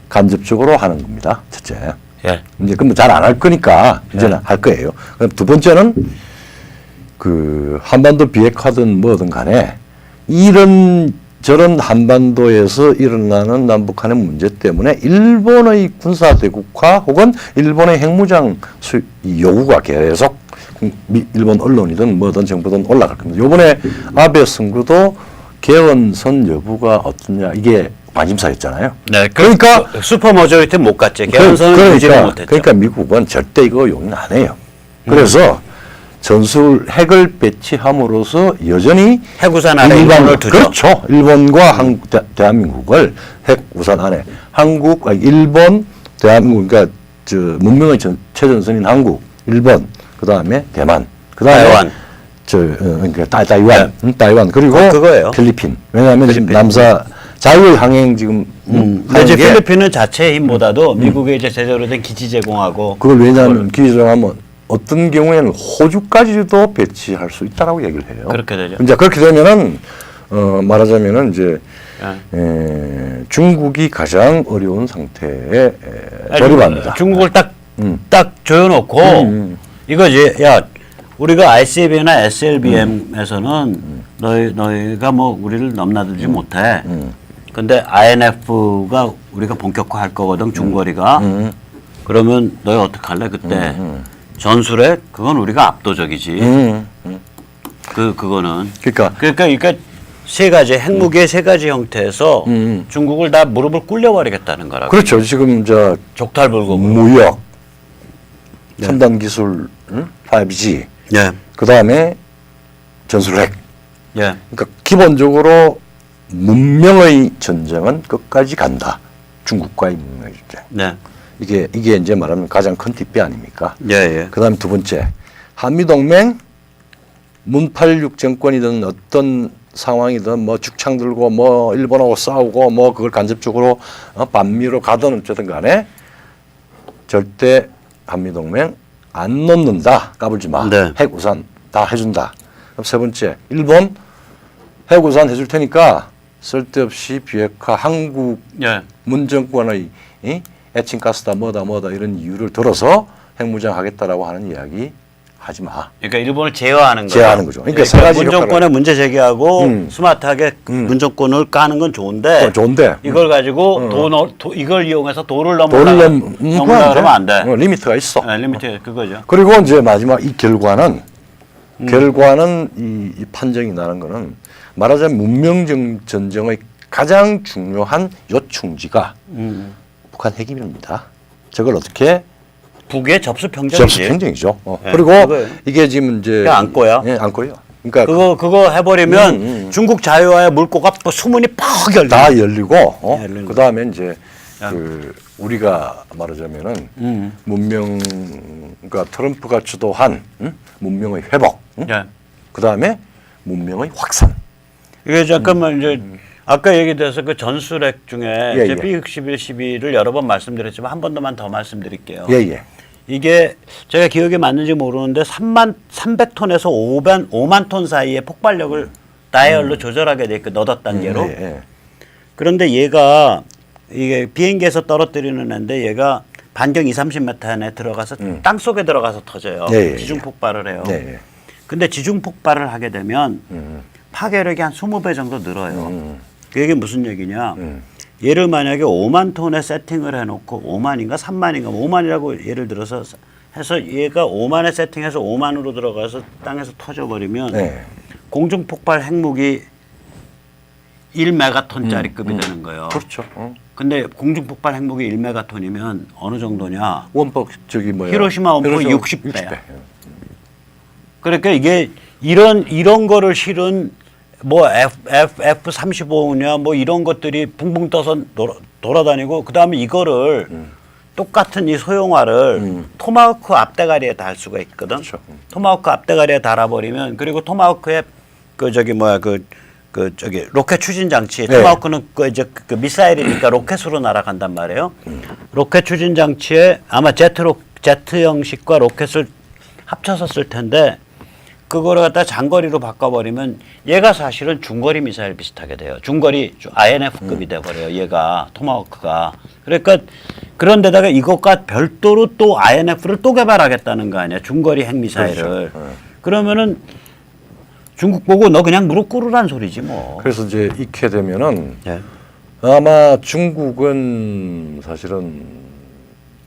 간접적으로 하는 겁니다. 첫째. 예. 이제 그럼 잘 안 할 거니까 이제는 할 거예요. 그럼 두 번째는 그 한반도 비핵화든 뭐든 간에 저런 한반도에서 일어나는 남북한의 문제 때문에 일본의 군사대국화 혹은 일본의 핵무장 요구가 계속 일본 언론이든 뭐든 정부든 올라갈 겁니다. 이번에 아베 선거도 개헌선 여부가 어떠냐 이게 관심사였잖아요. 네, 그러니까 슈퍼 머저리티 못 갔지. 개헌선은 유지를 못했죠. 그러니까 미국은 절대 이거 용인 안 해요. 그래서 전술 핵을 배치함으로써 여전히 핵우산 안에 일본을 두죠. 그렇죠. 일본과 한국, 대한민국을 핵우산 안에 일본, 대한민국 그러니까 문명의 최전선인 한국, 일본, 그 다음에 대만, 그 다음에 그러니까 타이완, 타이완 그리고 그거예요. 필리핀. 왜냐하면 지금 남사 자유의 항행 지금 이제 필리핀은 자체의 힘보다도 미국에 이제 제대로 된 기지 제공하고 그걸 왜냐하면 기지 제공하면 어떤 경우에는 호주까지도 배치할 수 있다라고 얘기를 해요. 그렇게 되죠. 이제 그렇게 되면은 말하자면은 이제 중국이 가장 어려운 상태에 돌입합니다. 중국을 딱 조여놓고 이거지. 야, 우리가 ICBM이나 SLBM에서는 너희가 뭐 우리를 넘나들지 못해. 근데 INF가 우리가 본격화할 거거든 중거리가. 그러면 너희 어떻게 할래 그때? 전술에 그건 우리가 압도적이지. 그거는. 그러니까 세 가지 핵무기의 세 가지 형태에서 중국을 다 무릎을 꿇려버리겠다는 거라고. 그렇죠. 지금 족탈불고 무역, 첨단 기술, 5G. 네. 그 다음에 전술핵. 예. 그러니까 기본적으로 문명의 전쟁은 끝까지 간다. 중국과의 문명의 전쟁. 네. 이게 이제 말하면 가장 큰 뒷배 아닙니까? 예, 예. 그다음에 두 번째, 한미동맹 문86 정권이든 어떤 상황이든 뭐 죽창 들고 뭐 일본하고 싸우고 뭐 그걸 간접적으로 반미로 가든 어쨌든 간에 절대 한미동맹 안 놓는다. 까불지 마. 네. 핵우산 다 해준다. 그럼 세 번째, 일본 핵우산 해줄 테니까 쓸데없이 비핵화 한국 예. 문정권의 애칭가스다 뭐다 이런 이유를 들어서 핵무장 하겠다라고 하는 이야기 하지 마. 그러니까 일본을 제어하는 거죠. 제어하는 거죠. 그러니까 세 가지 문정권에 효과를- 문제 제기하고 스마트하게 문정권을 까는 건 좋은데, 좋은데 이걸 가지고 이걸 이용해서 도를 돈을 넘으려면 안 돼. 리미트가 있어. 네, 리미트 그거죠. 그리고 이제 마지막 이 결과는 이 판정이 나는 거는 말하자면 문명 전쟁의 가장 중요한 요충지가 북한 핵입니다. 저걸 어떻게 북의 접수 평정이지. 접수 평정이죠. 네, 그리고 그거예요. 이게 지금 이제 그냥 안고야. 예, 안고요. 그러니까 그거 해버리면 중국 자유화의 물꼬가 뭐 수문이 팍 열려. 다 열리고 열리는 그 다음에 이제 그 우리가 말하자면은 문명 그러니까 트럼프가 주도한 문명의 회복, 예. 그 다음에 문명의 확산. 이게 잠깐만 이제 아까 얘기돼서 그 전술핵 중에 예, 이제 예. B61, 12를 여러 번 말씀드렸지만 한 번만 더 말씀드릴게요. 예예. 이게 제가 기억이 맞는지 모르는데 300톤에서 5만 톤 사이의 폭발력을 다이얼로 조절하게 돼 있고 너덧 단계로. 예. 그런데 얘가 이게 비행기에서 떨어뜨리는 애인데 얘가 반경 30m 안에 들어가서 땅 속에 들어가서 터져요. 예, 예, 지중 폭발을 해요. 예. 근데 지중 폭발을 하게 되면 파괴력이 한 20배 정도 늘어요. 그게 무슨 얘기냐? 얘를 만약에 5만 톤에 세팅을 해놓고 5만인가 3만인가 5만이라고 예를 들어서 해서 얘가 5만에 세팅해서 5만으로 들어가서 땅에서 터져버리면 네. 공중 폭발 핵무기 1메가톤짜리 급이 되는 거예요. 그렇죠. 근데 공중 폭발 핵무기 1메가톤이면 어느 정도냐? 원폭 저기 뭐야? 히로시마 원폭 히로시마 60배. 그러니까 이게 이런 거를 실은 뭐 F-35냐 뭐 이런 것들이 붕붕 떠서 돌아다니고 그다음에 이거를 똑같은 이 소형화를 토마호크 앞대가리에 달 수가 있거든. 그렇죠. 토마호크 앞대가리에 달아버리면 그리고 토마호크에 그 저기 뭐야 그 저기 로켓 추진 장치 네. 토마호크는 그 이제 그 미사일이니까 로켓으로 날아간단 말이에요. 로켓 추진 장치에 아마 제트 형식과 로켓을 합쳐서 쓸 텐데 그거를 갖다 장거리로 바꿔버리면 얘가 사실은 중거리 미사일 비슷하게 돼요. 중거리 INF급이 돼버려요. 얘가 토마호크가. 그러니까 그런데다가 이것과 별도로 또 INF를 또 개발하겠다는 거 아니야. 중거리 핵미사일을. 그렇죠. 그러면은 중국 보고 너 그냥 무릎 꿇으란 소리지 뭐. 그래서 이제 이렇게 되면은 예. 아마 중국은 사실은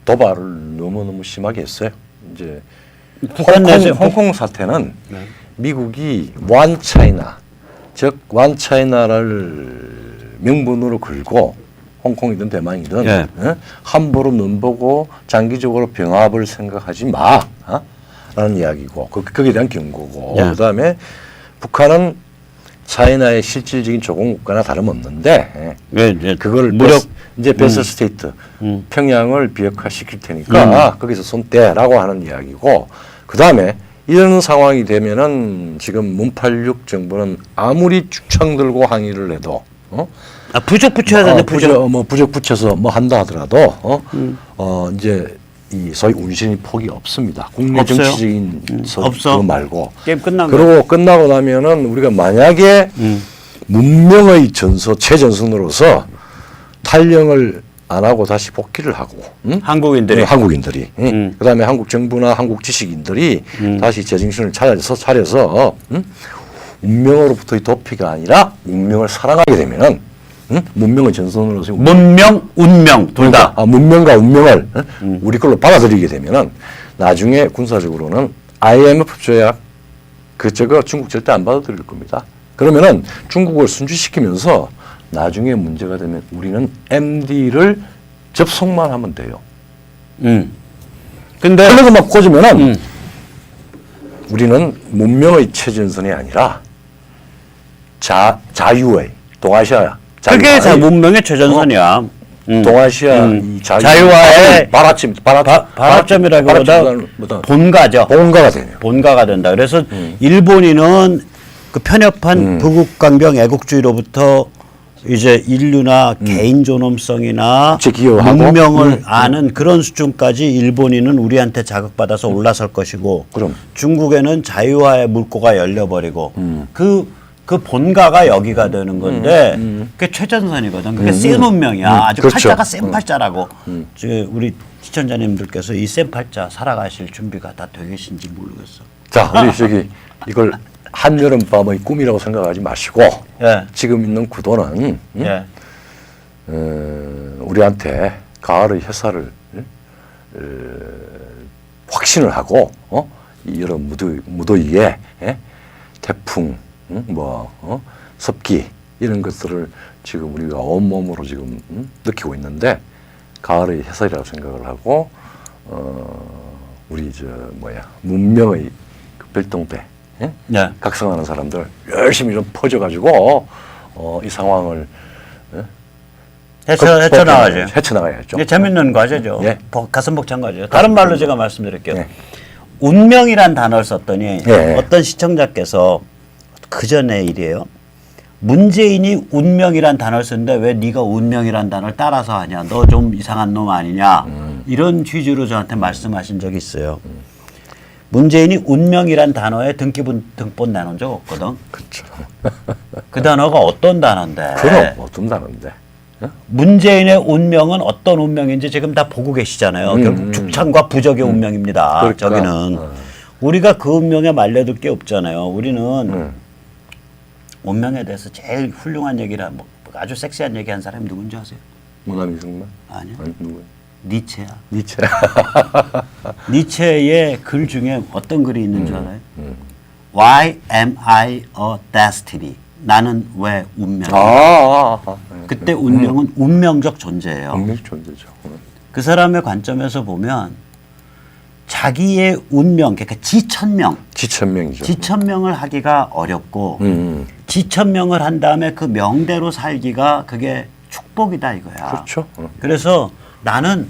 도발을 너무너무 심하게 했어요. 이제 북한 내에서 홍콩 사태는 미국이 완 차이나 즉 완 차이나를 명분으로 걸고 홍콩이든 대만이든 예. 함부로 넘보고 장기적으로 병합을 생각하지 마 라는 이야기고 거기에 대한 경고고 예. 그다음에 북한은 차이나의 실질적인 조공국가나 다름없는데 예, 그걸 무력 이제 베스 스테이트 평양을 비핵화시킬 테니까 거기서 손 떼라고 하는 이야기고 그다음에 이런 상황이 되면은 지금 문86 정부는 아무리 축창 들고 항의를 해도 부적 붙여야 되는데 부적. 부적 붙여서 뭐 한다 하더라도 이제 이 소위 운신의 폭이 없습니다. 국내 없어요? 정치적인 없어. 그거 말고 게임 끝난 그리고 끝나고 나면은 우리가 만약에 문명의 최전선으로서 탈영을 안 하고 다시 복귀를 하고 한국인들이. 한국인들이 그다음에 한국 정부나 한국 지식인들이 다시 제정신을 차려서 운명으로부터의 도피가 아니라 운명을 사랑하게 되면은 문명의 전선으로서 문명, 운명 둘 다. 문명과 운명을 우리 걸로 받아들이게 되면은 나중에 군사적으로는 IMF 조약 그저거 중국 절대 안 받아들일 겁니다. 그러면은 중국을 순주시키면서 나중에 문제가 되면 우리는 MD를 접속만 하면 돼요. 근데 플러그만 꽂으면은 우리는 문명의 최전선이 아니라 자유의 동아시아 그게 문명의 최전선이야. 동아시아 이 자유화의 발화점이라기보다 본가죠. 본가가 되네요. 본가가 된다. 그래서 일본인은 그 편협한 부국강병 애국주의로부터 이제 인류나 개인 존엄성이나 문명을 아는 그런 수준까지 일본인은 우리한테 자극받아서 올라설 것이고, 그럼 중국에는 자유화의 물꼬가 열려버리고 그 본가가 여기가 되는 건데 그게 최전선이거든. 그게 센 운명이야. 아주 그렇죠. 팔자가 센 팔자라고. 우리 시청자님들께서 이 센 팔자 살아가실 준비가 다 되 계신지 모르겠어. 자, 우리 저기 이걸 한여름 밤의 꿈이라고 생각하지 마시고 지금 있는 구도는 우리한테 가을의 햇살을 확신을 하고 이 여름 무더위에 태풍 습기 이런 것들을 지금 우리가 온몸으로 지금 느끼고 있는데 가을의 햇살이라고 생각을 하고 우리 문명의 그 별똥배 각성하는 사람들 열심히 좀 퍼져가지고 이 상황을 헤쳐나가야죠. 재밌는 과제죠. 가슴 벅찬 과제죠. 다른 말로 제가 말씀드릴게요. 운명이란 단어를 썼더니 어떤 시청자께서 그 전에 일이에요. 문재인이 운명이란 단어를 쓰는데 왜 네가 운명이란 단어를 따라서 하냐. 너 좀 이상한 놈 아니냐. 이런 취지로 저한테 말씀하신 적이 있어요. 문재인이 운명이란 단어에 등본 내놓은 적 없거든. 그렇죠. 그 단어가 어떤 단어인데. 그럼 어떤 단어인데. 문재인의 운명은 어떤 운명인지 지금 다 보고 계시잖아요. 결국 죽창과 부적의 운명입니다. 그러니까. 저기는. 우리가 그 운명에 말려들 게 없잖아요. 우리는 운명에 대해서 제일 훌륭한 얘기를 아주 섹시한 얘기한 사람이 누군지 아세요? 모나미 승만? 아니요. 누구야? 니체야. 니체. 니체의 글 중에 어떤 글이 있는 줄 알아요? Why am I a destiny? 나는 왜 운명이야? 그때 운명은 운명적 존재예요. 운명적 존재죠. 그 사람의 관점에서 보면 자기의 운명, 그러니까 지천명이죠. 지천명을 하기가 어렵고 지천명을 한 다음에 그 명대로 살기가 그게 축복이다 이거야. 그렇죠. 그래서 나는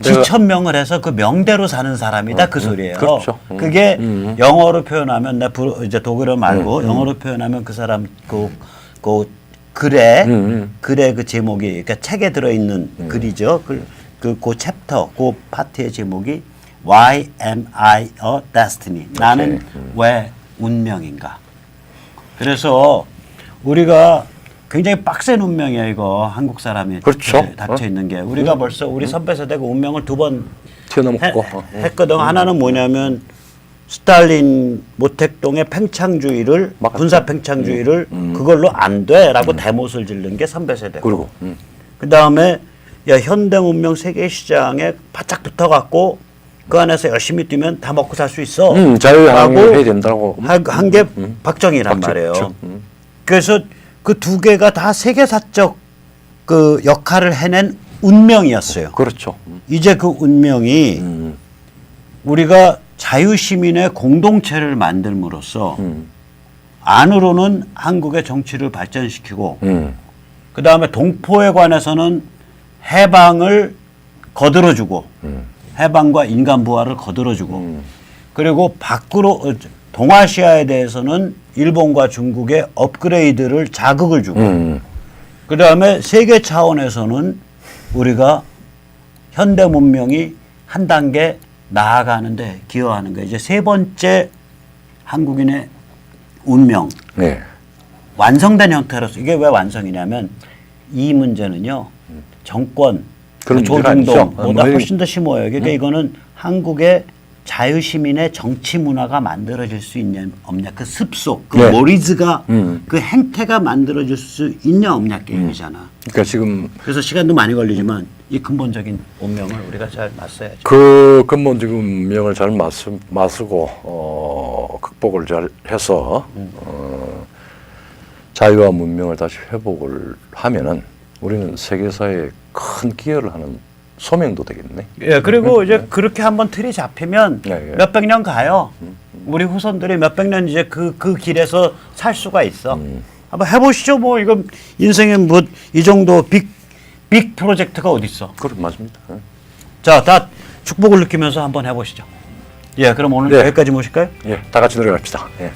지천명을 해서 그 명대로 사는 사람이다 그 소리예요. 그렇죠. 그게 영어로 표현하면 이제 독일어 말고 영어로 표현하면 그 사람 그 글의 그 제목이 그러니까 책에 들어 있는 글이죠. 그 챕터 그 파트의 제목이 Why am I a destiny? 나는 왜 운명인가? 그래서 우리가 굉장히 빡센 운명이에요, 이거. 한국 사람이 그렇죠. 닥쳐 있는 게. 우리가 벌써 우리 선배 세대가 운명을 2번 튀어넘고 했거든. 하나는 뭐냐면 스탈린 모택동의 팽창주의를 군사 팽창주의를 그걸로 안 돼라고 대못을 지른 게 선배 세대고. 그리고 그다음에 야 현대 문명 세계 시장에 바짝 붙어갖고 그 안에서 열심히 뛰면 다 먹고 살 수 있어. 자유항을 해야 된다고 한 게 박정희란 말이에요. 그래서 그 두 개가 다 세계사적 그 역할을 해낸 운명이었어요. 그렇죠. 이제 그 운명이 우리가 자유시민의 공동체를 만들므로써 안으로는 한국의 정치를 발전시키고 그 다음에 동포에 관해서는 해방을 거들어주고 해방과 인간 부활을 거들어주고 그리고 밖으로 동아시아에 대해서는 일본과 중국의 업그레이드를 자극을 주고 그 다음에 세계 차원에서는 우리가 현대 문명이 한 단계 나아가는데 기여하는 게 이제 세 번째 한국인의 운명 완성된 형태로서 이게 왜 완성이냐면 이 문제는요 정권 조중동보다 훨씬 더 심어요. 그러니까 이거는 한국의 자유시민의 정치 문화가 만들어질 수 있냐 없냐 그 습속 그 모리즈가 그 행태가 만들어질 수 있냐 없냐 게임이잖아. 그러니까 지금 그래서 시간도 많이 걸리지만 이 근본적인 운명을 우리가 잘 맞서야죠. 그 근본적인 운명을 잘 맞서고 극복을 잘 해서 자유와 문명을 다시 회복을 하면은 우리는 세계사에 큰 기여를 하는 소명도 되겠네. 예, 그리고 이제 그렇게 한번 틀이 잡히면 몇백 년 가요. 우리 후손들이 몇백 년 이제 그 길에서 살 수가 있어. 한번 해보시죠. 뭐 이건 인생에 뭐 이 정도 빅 프로젝트가 어디 있어? 그렇 맞습니다. 예. 자, 다 축복을 느끼면서 한번 해보시죠. 예, 그럼 오늘 네. 여기까지 모실까요? 예, 다 같이 노력합시다. 예.